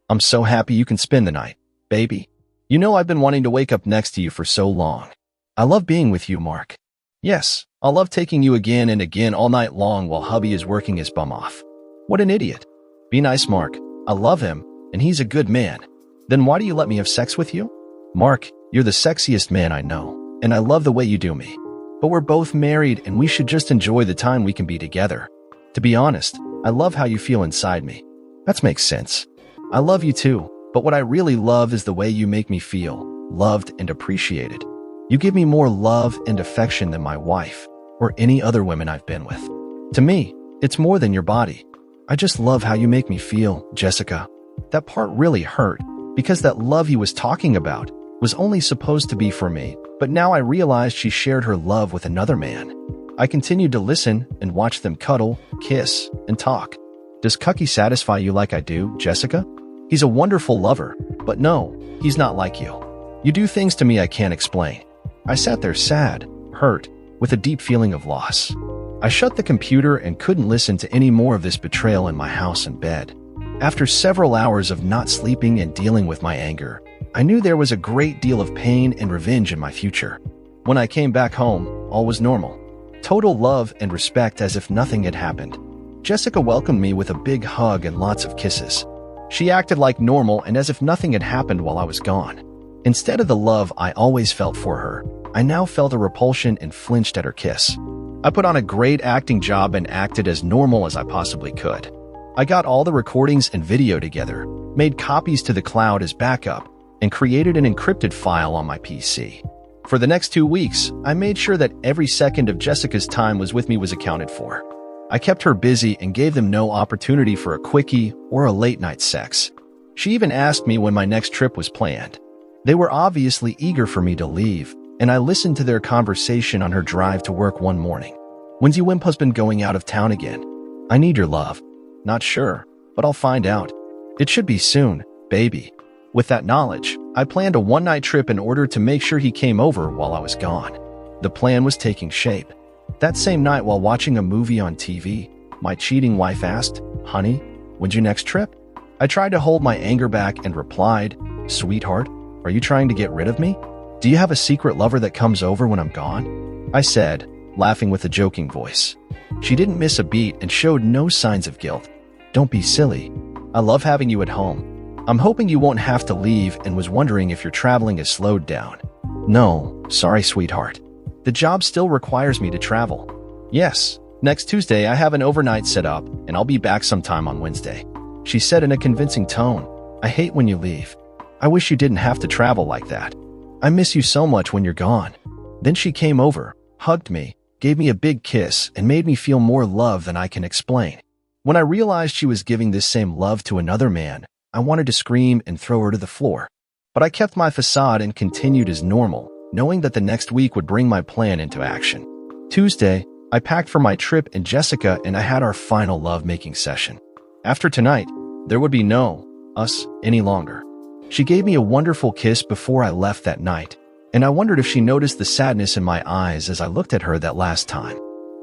S1: I'm so happy you can spend the night, baby. You know I've been wanting to wake up next to you for so long. I love being with you, Mark. Yes, I'll love taking you again and again all night long while hubby is working his bum off. What an idiot. Be nice, Mark. I love him, and he's a good man. Then why do you let me have sex with you? Mark, you're the sexiest man I know, and I love the way you do me. but we're both married and we should just enjoy the time we can be together. To be honest, I love how you feel inside me. That makes sense. I love you too, but what I really love is the way you make me feel loved and appreciated. You give me more love and affection than my wife or any other women I've been with. To me, it's more than your body. I just love how you make me feel, Jessica. That part really hurt because that love he was talking about was only supposed to be for me, but now I realized she shared her love with another man. I continued to listen and watch them cuddle, kiss, and talk. Does Cucky satisfy you like I do, Jessica? He's a wonderful lover, but no, he's not like you. You do things to me I can't explain. I sat there sad, hurt, with a deep feeling of loss. I shut the computer and couldn't listen to any more of this betrayal in my house and bed. After several hours of not sleeping and dealing with my anger, I knew there was a great deal of pain and revenge in my future. When I came back home, all was normal. Total love and respect as if nothing had happened. Jessica welcomed me with a big hug and lots of kisses. She acted like normal and as if nothing had happened while I was gone. Instead of the love I always felt for her, I now felt a repulsion and flinched at her kiss. I put on a great acting job and acted as normal as I possibly could. I got all the recordings and video together, made copies to the cloud as backup, and created an encrypted file on my PC. For the next 2 weeks, I made sure that every second of Jessica's time with me was accounted for. I kept her busy and gave them no opportunity for a quickie or a late-night sex. She even asked me when my next trip was planned. They were obviously eager for me to leave, and I listened to their conversation on her drive to work one morning. "When's your husband going out of town again? I need your love." "Not sure, but I'll find out." "It should be soon, baby." With that knowledge, I planned a one-night trip in order to make sure he came over while I was gone. The plan was taking shape. That same night while watching a movie on TV, my cheating wife asked, "Honey, when's your next trip?" I tried to hold my anger back and replied, "Sweetheart, are you trying to get rid of me? Do you have a secret lover that comes over when I'm gone?" I said, laughing with a joking voice. She didn't miss a beat and showed no signs of guilt. "Don't be silly. I love having you at home. I'm hoping you won't have to leave and was wondering if your traveling has slowed down." "No, sorry, sweetheart. The job still requires me to travel." "Yes, next Tuesday I have an overnight set up and I'll be back sometime on Wednesday," she said in a convincing tone. "I hate when you leave. I wish you didn't have to travel like that. I miss you so much when you're gone." Then she came over, hugged me, gave me a big kiss, and made me feel more love than I can explain. When I realized she was giving this same love to another man, I wanted to scream and throw her to the floor. But I kept my facade and continued as normal, knowing that the next week would bring my plan into action. Tuesday, I packed for my trip and Jessica and I had our final love-making session. After tonight, there would be no us any longer. She gave me a wonderful kiss before I left that night, and I wondered if she noticed the sadness in my eyes as I looked at her that last time.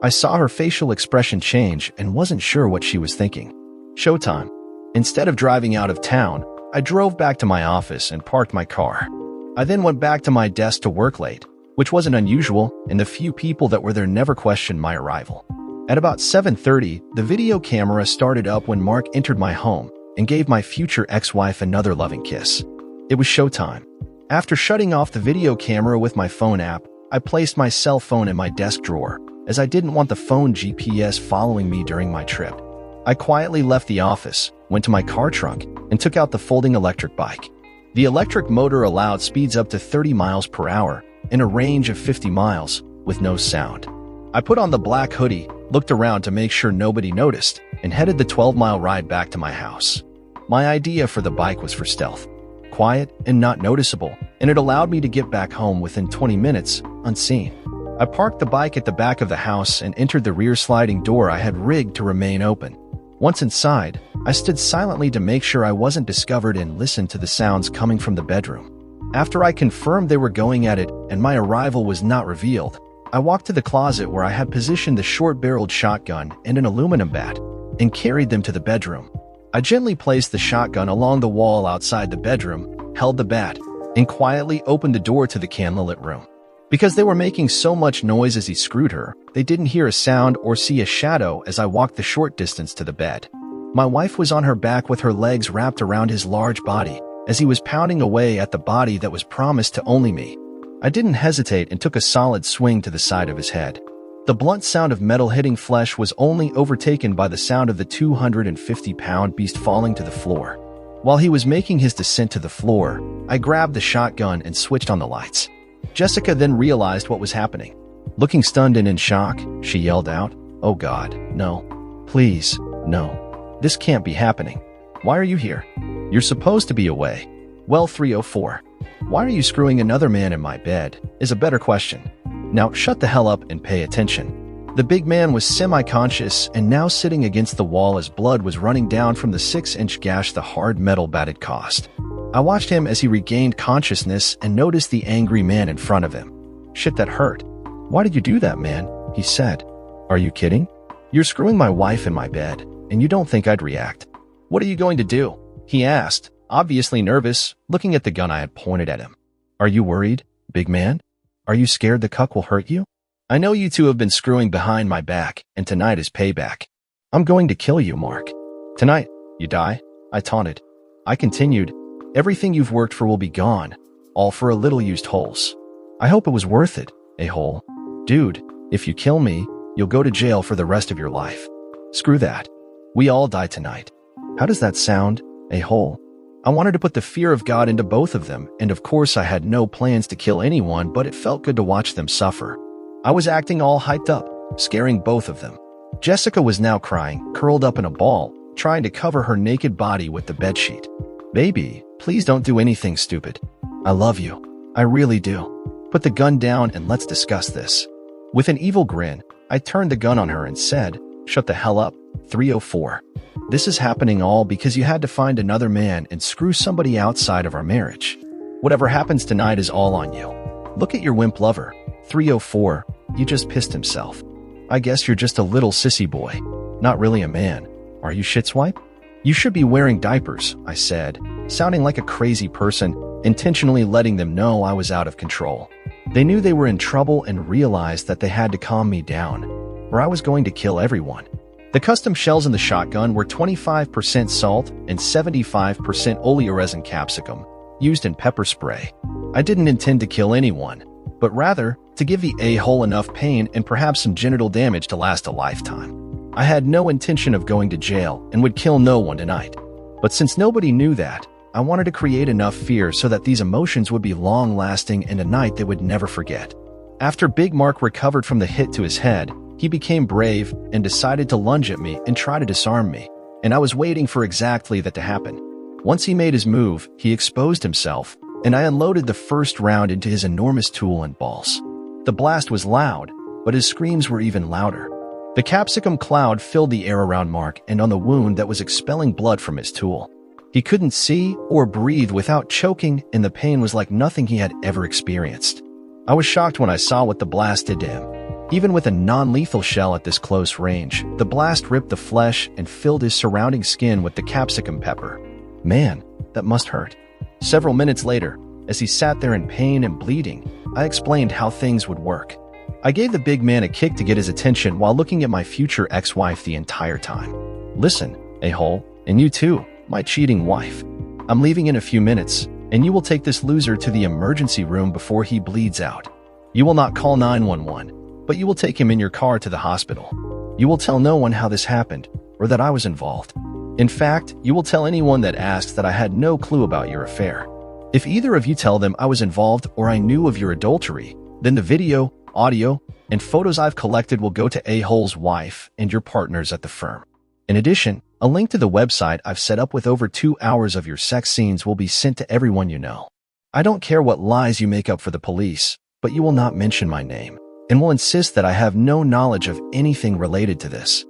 S1: I saw her facial expression change and wasn't sure what she was thinking. Showtime. Instead of driving out of town, I drove back to my office and parked my car. I then went back to my desk to work late, which wasn't unusual, and the few people that were there never questioned my arrival. At about 7:30, the video camera started up when Mark entered my home and gave my future ex-wife another loving kiss. It was showtime. After shutting off the video camera with my phone app, I placed my cell phone in my desk drawer, as I didn't want the phone GPS following me during my trip. I quietly left the office, went to my car trunk, and took out the folding electric bike. The electric motor allowed speeds up to 30 miles per hour in a range of 50 miles, with no sound. I put on the black hoodie, looked around to make sure nobody noticed, and headed the 12-mile ride back to my house. My idea for the bike was for stealth. Quiet and not noticeable, and it allowed me to get back home within 20 minutes, unseen. I parked the bike at the back of the house and entered the rear sliding door I had rigged to remain open. Once inside, I stood silently to make sure I wasn't discovered and listened to the sounds coming from the bedroom. After I confirmed they were going at it and my arrival was not revealed, I walked to the closet where I had positioned the short-barreled shotgun and an aluminum bat and carried them to the bedroom. I gently placed the shotgun along the wall outside the bedroom, held the bat, and quietly opened the door to the candlelit room. Because they were making so much noise as he screwed her, they didn't hear a sound or see a shadow as I walked the short distance to the bed. My wife was on her back with her legs wrapped around his large body as he was pounding away at the body that was promised to only me. I didn't hesitate and took a solid swing to the side of his head. The blunt sound of metal hitting flesh was only overtaken by the sound of the 250-pound beast falling to the floor. While he was making his descent to the floor, I grabbed the shotgun and switched on the lights. Jessica then realized what was happening. Looking stunned and in shock, she yelled out, "Oh God, no. Please, no. This can't be happening. Why are you here? You're supposed to be away." Well, 304. Why are you screwing another man in my bed is a better question. Now shut the hell up and pay attention. The big man was semi-conscious and now sitting against the wall as blood was running down from the 6-inch gash the hard metal bat had caused. I watched him as he regained consciousness and noticed the angry man in front of him. "Shit, that hurt. Why did you do that, man?" he said. "Are you kidding? You're screwing my wife in my bed, and you don't think I'd react. What are you going to do?" he asked, obviously nervous, looking at the gun I had pointed at him. "Are you worried, big man? Are you scared the cuck will hurt you? I know you two have been screwing behind my back, and tonight is payback. I'm going to kill you, Mark. Tonight, you die," I taunted. I continued, "Everything you've worked for will be gone, all for a little used holes. I hope it was worth it, a-hole. Dude, if you kill me, you'll go to jail for the rest of your life. Screw that. We all die tonight. How does that sound, a-hole?" I wanted to put the fear of God into both of them, and of course I had no plans to kill anyone, but it felt good to watch them suffer. I was acting all hyped up, scaring both of them. Jessica was now crying, curled up in a ball, trying to cover her naked body with the bedsheet. "Baby, please don't do anything stupid. I love you. I really do. Put the gun down and let's discuss this." With an evil grin, I turned the gun on her and said, "Shut the hell up, 304. This is happening all because you had to find another man and screw somebody outside of our marriage. Whatever happens tonight is all on you. Look at your wimp lover, 304, he just pissed himself. I guess you're just a little sissy boy, not really a man. Are you shitswipe? You should be wearing diapers," I said, sounding like a crazy person, intentionally letting them know I was out of control. They knew they were in trouble and realized that they had to calm me down, or I was going to kill everyone. The custom shells in the shotgun were 25% salt and 75% oleoresin capsicum, used in pepper spray. I didn't intend to kill anyone, but rather to give the a-hole enough pain and perhaps some genital damage to last a lifetime. I had no intention of going to jail and would kill no one tonight. But since nobody knew that, I wanted to create enough fear so that these emotions would be long-lasting and a night they would never forget. After Big Mark recovered from the hit to his head, he became brave and decided to lunge at me and try to disarm me, and I was waiting for exactly that to happen. Once he made his move, he exposed himself, and I unloaded the first round into his enormous tool and balls. The blast was loud, but his screams were even louder. The capsicum cloud filled the air around Mark and on the wound that was expelling blood from his tool. He couldn't see or breathe without choking, and the pain was like nothing he had ever experienced. I was shocked when I saw what the blast did to him. Even with a non-lethal shell at this close range, the blast ripped the flesh and filled his surrounding skin with the capsicum pepper. Man, that must hurt. Several minutes later, as he sat there in pain and bleeding, I explained how things would work. I gave the big man a kick to get his attention while looking at my future ex-wife the entire time. "Listen, a-hole, and you too, my cheating wife. I'm leaving in a few minutes, and you will take this loser to the emergency room before he bleeds out. You will not call 911, but you will take him in your car to the hospital. You will tell no one how this happened, or that I was involved. In fact, you will tell anyone that asks that I had no clue about your affair. If either of you tell them I was involved or I knew of your adultery, then the video, audio, and photos I've collected will go to a-hole's wife and your partners at the firm. In addition, a link to the website I've set up with over 2 hours of your sex scenes will be sent to everyone you know. I don't care what lies you make up for the police, but you will not mention my name, and will insist that I have no knowledge of anything related to this.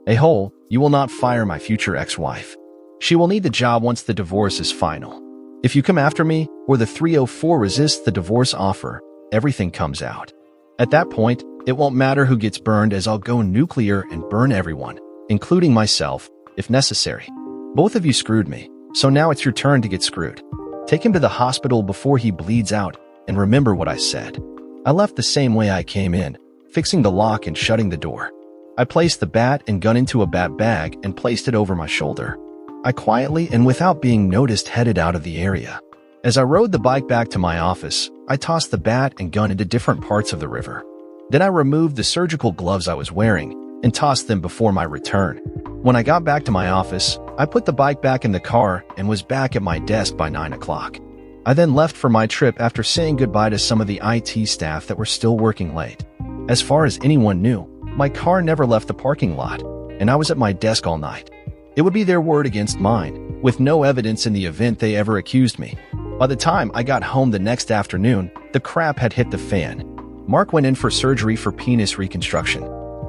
S1: A-hole, you will not fire my future ex-wife. She will need the job once the divorce is final. If you come after me, or the 304 resists the divorce offer, everything comes out. At that point, it won't matter who gets burned, as I'll go nuclear and burn everyone, including myself, if necessary. Both of you screwed me, so now it's your turn to get screwed. Take him to the hospital before he bleeds out, and remember what I said." I left the same way I came in, fixing the lock and shutting the door. I placed the bat and gun into a bat bag and placed it over my shoulder. I quietly and without being noticed headed out of the area. As I rode the bike back to my office, I tossed the bat and gun into different parts of the river. Then I removed the surgical gloves I was wearing and tossed them before my return. When I got back to my office, I put the bike back in the car and was back at my desk by 9 o'clock. I then left for my trip after saying goodbye to some of the IT staff that were still working late. As far as anyone knew, my car never left the parking lot, and I was at my desk all night. It would be their word against mine, with no evidence in the event they ever accused me. By the time I got home the next afternoon, the crap had hit the fan. Mark went in for surgery for penis reconstruction.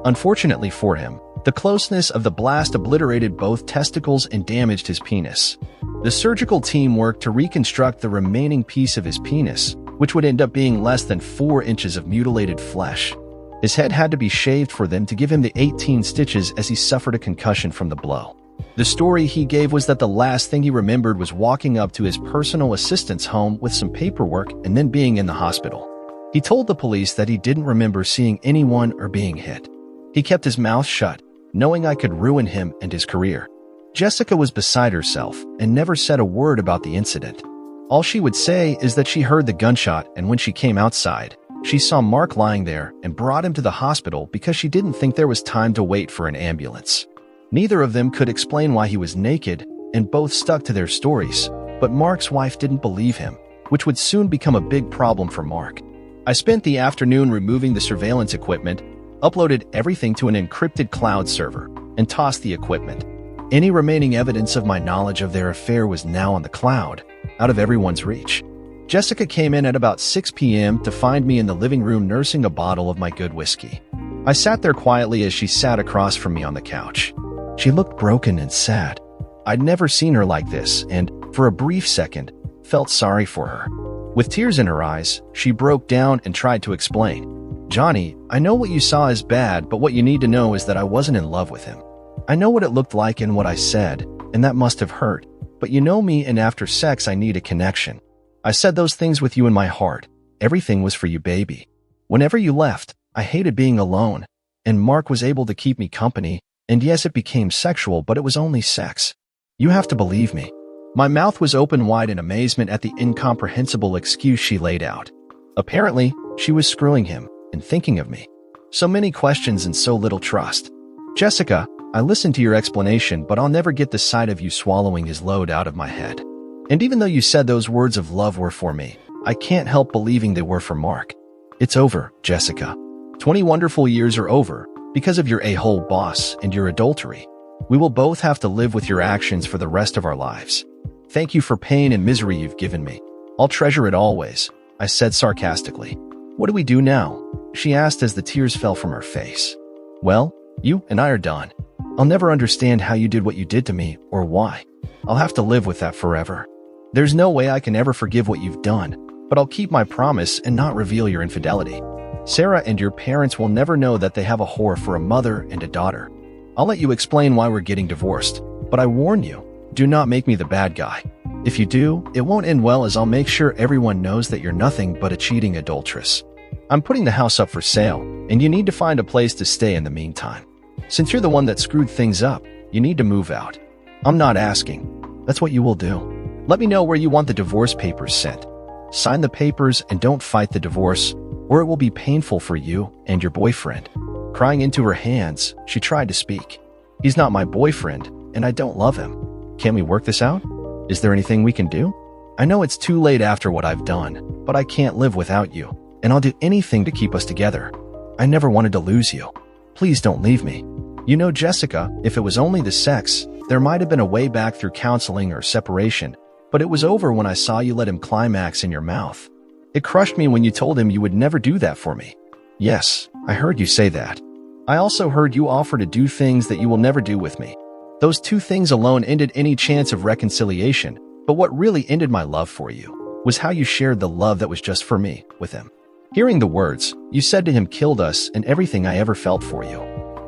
S1: Unfortunately for him, the closeness of the blast obliterated both testicles and damaged his penis. The surgical team worked to reconstruct the remaining piece of his penis, which would end up being less than 4 inches of mutilated flesh. His head had to be shaved for them to give him the 18 stitches as he suffered a concussion from the blow. The story he gave was that the last thing he remembered was walking up to his personal assistant's home with some paperwork and then being in the hospital. He told the police that he didn't remember seeing anyone or being hit. He kept his mouth shut, knowing I could ruin him and his career. Jessica was beside herself and never said a word about the incident. All she would say is that she heard the gunshot, and when she came outside, she saw Mark lying there and brought him to the hospital because she didn't think there was time to wait for an ambulance. Neither of them could explain why he was naked, and both stuck to their stories, but Mark's wife didn't believe him, which would soon become a big problem for Mark. I spent the afternoon removing the surveillance equipment, uploaded everything to an encrypted cloud server, and tossed the equipment. Any remaining evidence of my knowledge of their affair was now on the cloud, out of everyone's reach. Jessica came in at about 6 p.m. to find me in the living room nursing a bottle of my good whiskey. I sat there quietly as she sat across from me on the couch. She looked broken and sad. I'd never seen her like this and, for a brief second, felt sorry for her. With tears in her eyes, she broke down and tried to explain. "Johnny, I know what you saw is bad, but what you need to know is that I wasn't in love with him. I know what it looked like and what I said, and that must have hurt. But you know me, and after sex I need a connection. I said those things with you in my heart. Everything was for you, baby. Whenever you left, I hated being alone, and Mark was able to keep me company, and yes, it became sexual, but it was only sex. You have to believe me." My mouth was open wide in amazement at the incomprehensible excuse she laid out. Apparently, she was screwing him and thinking of me. So many questions and so little trust. "Jessica, I listened to your explanation, but I'll never get the sight of you swallowing his load out of my head. And even though you said those words of love were for me, I can't help believing they were for Mark. It's over, Jessica. 20 wonderful years are over because of your a-hole boss and your adultery. We will both have to live with your actions for the rest of our lives. Thank you for pain and misery you've given me. I'll treasure it always," I said sarcastically. "What do we do now?" she asked as the tears fell from her face. "Well, you and I are done. I'll never understand how you did what you did to me or why. I'll have to live with that forever. There's no way I can ever forgive what you've done, but I'll keep my promise and not reveal your infidelity. Sarah and your parents will never know that they have a whore for a mother and a daughter. I'll let you explain why we're getting divorced, but I warn you, do not make me the bad guy. If you do, it won't end well, as I'll make sure everyone knows that you're nothing but a cheating adulteress. I'm putting the house up for sale, and you need to find a place to stay in the meantime. Since you're the one that screwed things up, you need to move out. I'm not asking. That's what you will do. Let me know where you want the divorce papers sent. Sign the papers and don't fight the divorce, or it will be painful for you and your boyfriend." Crying into her hands, she tried to speak. "He's not my boyfriend, and I don't love him. Can we work this out? Is there anything we can do? I know it's too late after what I've done, but I can't live without you, and I'll do anything to keep us together. I never wanted to lose you. Please don't leave me. You know, Jessica, if it was only the sex, there might have been a way back through counseling or separation, but it was over when I saw you let him climax in your mouth. It crushed me when you told him you would never do that for me. Yes, I heard you say that. I also heard you offer to do things that you will never do with me. Those two things alone ended any chance of reconciliation, but what really ended my love for you was how you shared the love that was just for me with him. Hearing the words you said to him killed us and everything I ever felt for you.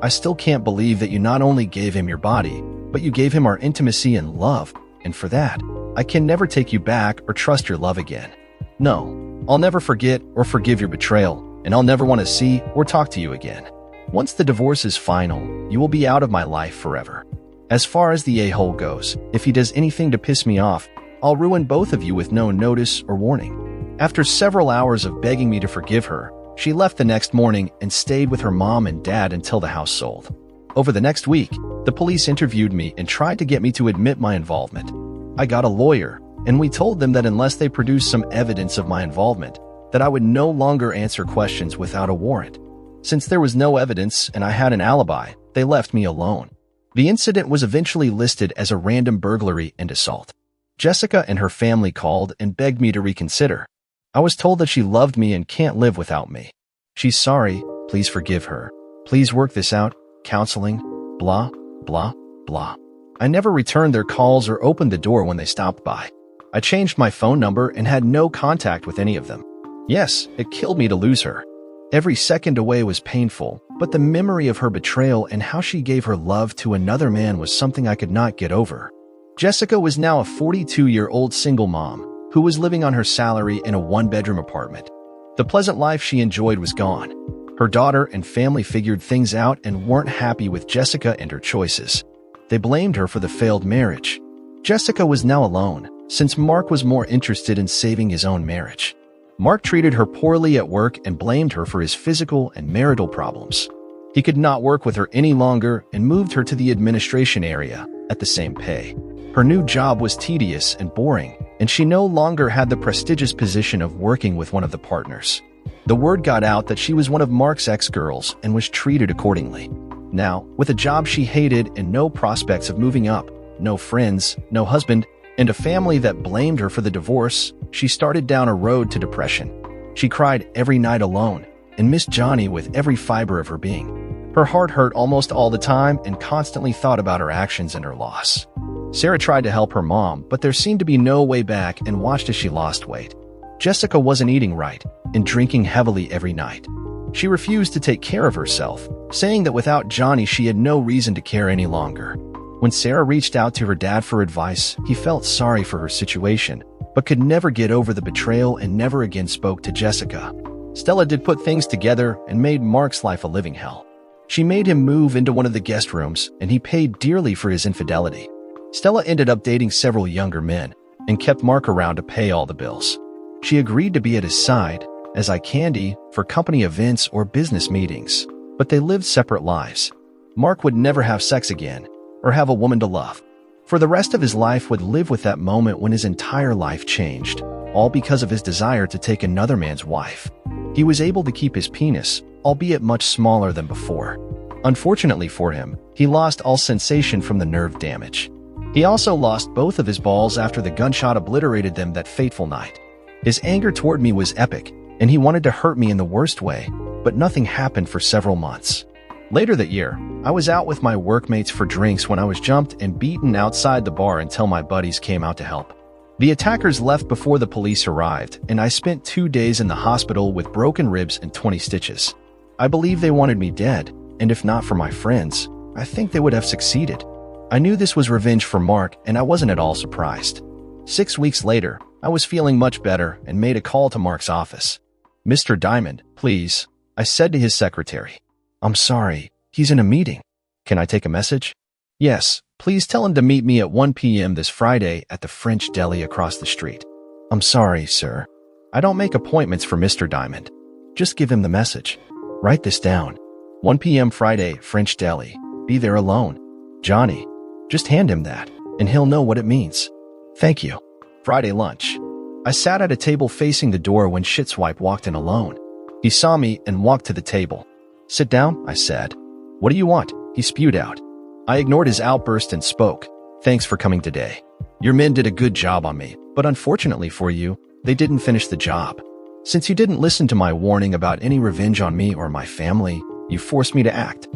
S1: I still can't believe that you not only gave him your body, but you gave him our intimacy and love, and for that, I can never take you back or trust your love again. No, I'll never forget or forgive your betrayal, and I'll never want to see or talk to you again. Once the divorce is final, you will be out of my life forever. As far as the a-hole goes, if he does anything to piss me off, I'll ruin both of you with no notice or warning." After several hours of begging me to forgive her, she left the next morning and stayed with her mom and dad until the house sold. Over the next week, the police interviewed me and tried to get me to admit my involvement. I got a lawyer, and we told them that unless they produced some evidence of my involvement, that I would no longer answer questions without a warrant. Since there was no evidence and I had an alibi, they left me alone. The incident was eventually listed as a random burglary and assault. Jessica and her family called and begged me to reconsider. I was told that she loved me and can't live without me. She's sorry, please forgive her. Please work this out, counseling, blah, blah, blah. I never returned their calls or opened the door when they stopped by. I changed my phone number and had no contact with any of them. Yes, it killed me to lose her. Every second away was painful, but the memory of her betrayal and how she gave her love to another man was something I could not get over. Jessica was now a 42-year-old single mom who was living on her salary in a one-bedroom apartment. The pleasant life she enjoyed was gone. Her daughter and family figured things out and weren't happy with Jessica and her choices. They blamed her for the failed marriage. Jessica was now alone, since Mark was more interested in saving his own marriage. Mark treated her poorly at work and blamed her for his physical and marital problems. He could not work with her any longer and moved her to the administration area at the same pay. Her new job was tedious and boring, and she no longer had the prestigious position of working with one of the partners. The word got out that she was one of Mark's ex-girls and was treated accordingly. Now, with a job she hated and no prospects of moving up, no friends, no husband, and a family that blamed her for the divorce, she started down a road to depression. She cried every night alone and missed Johnny with every fiber of her being. Her heart hurt almost all the time and constantly thought about her actions and her loss. Sarah tried to help her mom, but there seemed to be no way back and watched as she lost weight. Jessica wasn't eating right and drinking heavily every night. She refused to take care of herself, saying that without Johnny she had no reason to care any longer. When Sarah reached out to her dad for advice, he felt sorry for her situation, but could never get over the betrayal and never again spoke to Jessica. Stella did put things together and made Mark's life a living hell. She made him move into one of the guest rooms, and he paid dearly for his infidelity. Stella ended up dating several younger men and kept Mark around to pay all the bills. She agreed to be at his side as eye candy for company events or business meetings, but they lived separate lives. Mark would never have sex again or have a woman to love. For the rest of his life would live with that moment when his entire life changed, all because of his desire to take another man's wife. He was able to keep his penis, albeit much smaller than before. Unfortunately for him, he lost all sensation from the nerve damage. He also lost both of his balls after the gunshot obliterated them that fateful night. His anger toward me was epic, and he wanted to hurt me in the worst way, but nothing happened for several months. Later that year, I was out with my workmates for drinks when I was jumped and beaten outside the bar until my buddies came out to help. The attackers left before the police arrived, and I spent 2 days in the hospital with broken ribs and 20 stitches. I believe they wanted me dead, and if not for my friends, I think they would have succeeded. I knew this was revenge for Mark, and I wasn't at all surprised. 6 weeks later, I was feeling much better and made a call to Mark's office. "Mr. Diamond, please," I said to his secretary. "I'm sorry, he's in a meeting. Can I take a message?" "Yes, please tell him to meet me at 1 p.m. this Friday at the French deli across the street." "I'm sorry, sir. I don't make appointments for Mr. Diamond. Just give him the message. Write this down. 1 p.m. Friday, French deli. Be there alone. Johnny. Just hand him that, and he'll know what it means. Thank you." Friday lunch. I sat at a table facing the door when Shitswipe walked in alone. He saw me and walked to the table. "Sit down," I said. "What do you want?" he spewed out. I ignored his outburst and spoke. "Thanks for coming today. Your men did a good job on me, but unfortunately for you, they didn't finish the job. Since you didn't listen to my warning about any revenge on me or my family, you forced me to act."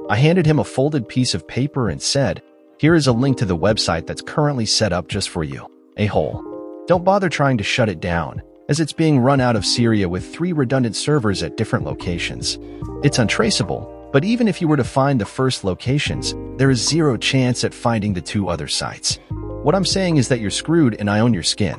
S1: I handed him a folded piece of paper and said, "Here is a link to the website that's currently set up just for you. A-hole. Don't bother trying to shut it down, as it's being run out of Syria with 3 redundant servers at different locations. It's untraceable, but even if you were to find the first locations, there is 0 chance at finding the 2 other sites. What I'm saying is that you're screwed and I own your skin.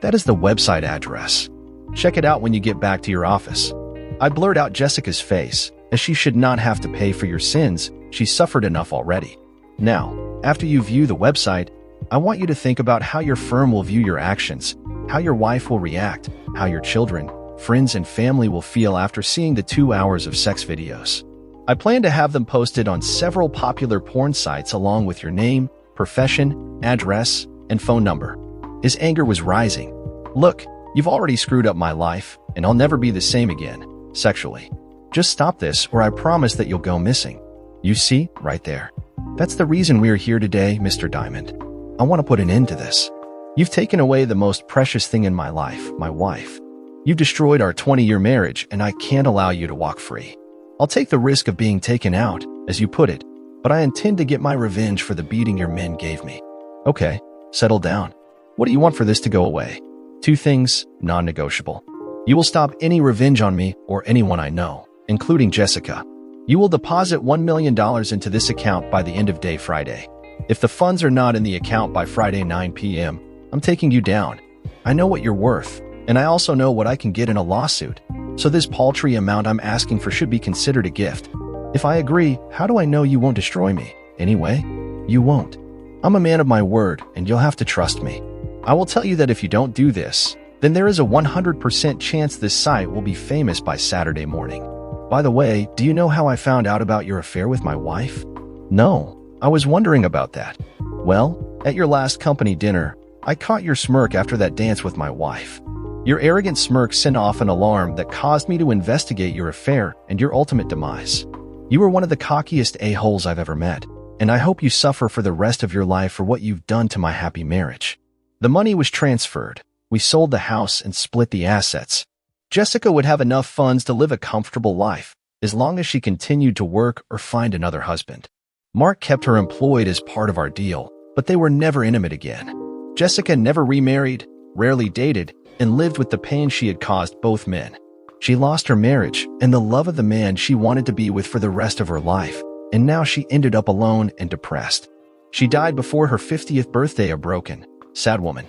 S1: That is the website address. Check it out when you get back to your office." I blurred out Jessica's face, as she should not have to pay for your sins. She suffered enough already. "Now, after you view the website, I want you to think about how your firm will view your actions, how your wife will react, how your children, friends, and family will feel after seeing the 2 hours of sex videos. I plan to have them posted on several popular porn sites along with your name, profession, address, and phone number. His anger was rising. Look, you've already screwed up my life, and I'll never be the same again, sexually. Just stop this or I promise that you'll go missing. You see, right there. That's the reason we're here today, Mr. Diamond. I want to put an end to this. You've taken away the most precious thing in my life, my wife. You've destroyed our 20-year marriage, and I can't allow you to walk free. I'll take the risk of being taken out, as you put it, but I intend to get my revenge for the beating your men gave me. Okay, settle down. What do you want for this to go away? 2 things, non-negotiable. You will stop any revenge on me or anyone I know, including Jessica. You will deposit $1 million into this account by the end of day Friday. If the funds are not in the account by Friday 9 p.m., I'm taking you down. I know what you're worth, and I also know what I can get in a lawsuit. So this paltry amount I'm asking for should be considered a gift. If I agree, how do I know you won't destroy me? Anyway, you won't. I'm a man of my word, and you'll have to trust me. I will tell you that if you don't do this, then there is a 100% chance this site will be famous by Saturday morning. By the way, do you know how I found out about your affair with my wife? No, I was wondering about that. Well, at your last company dinner, I caught your smirk after that dance with my wife. Your arrogant smirk sent off an alarm that caused me to investigate your affair and your ultimate demise. You were one of the cockiest a-holes I've ever met, and I hope you suffer for the rest of your life for what you've done to my happy marriage. The money was transferred. We sold the house and split the assets. Jessica would have enough funds to live a comfortable life, as long as she continued to work or find another husband. Mark kept her employed as part of our deal, but they were never intimate again. Jessica never remarried, rarely dated, and lived with the pain she had caused both men. She lost her marriage and the love of the man she wanted to be with for the rest of her life, and now she ended up alone and depressed. She died before her 50th birthday, a broken, sad woman.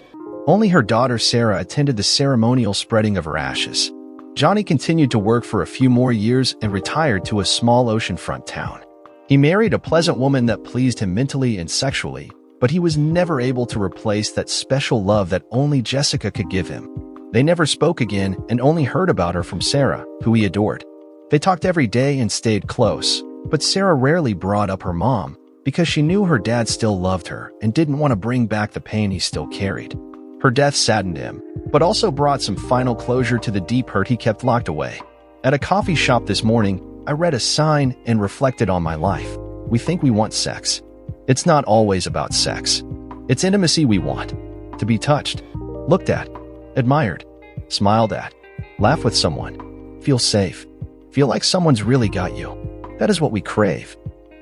S1: Only her daughter Sarah attended the ceremonial spreading of her ashes. Johnny continued to work for a few more years and retired to a small oceanfront town. He married a pleasant woman that pleased him mentally and sexually, but he was never able to replace that special love that only Jessica could give him. They never spoke again and only heard about her from Sarah, who he adored. They talked every day and stayed close, but Sarah rarely brought up her mom because she knew her dad still loved her and didn't want to bring back the pain he still carried. Her death saddened him, but also brought some final closure to the deep hurt he kept locked away. At a coffee shop this morning, I read a sign and reflected on my life. We think we want sex. It's not always about sex. It's intimacy we want. To be touched, looked at, admired, smiled at, laugh with someone, feel safe, feel like someone's really got you. That is what we crave.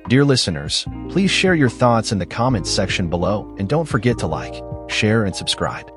S1: Dear listeners, please share your thoughts in the comments section below and don't forget to like, share, and subscribe.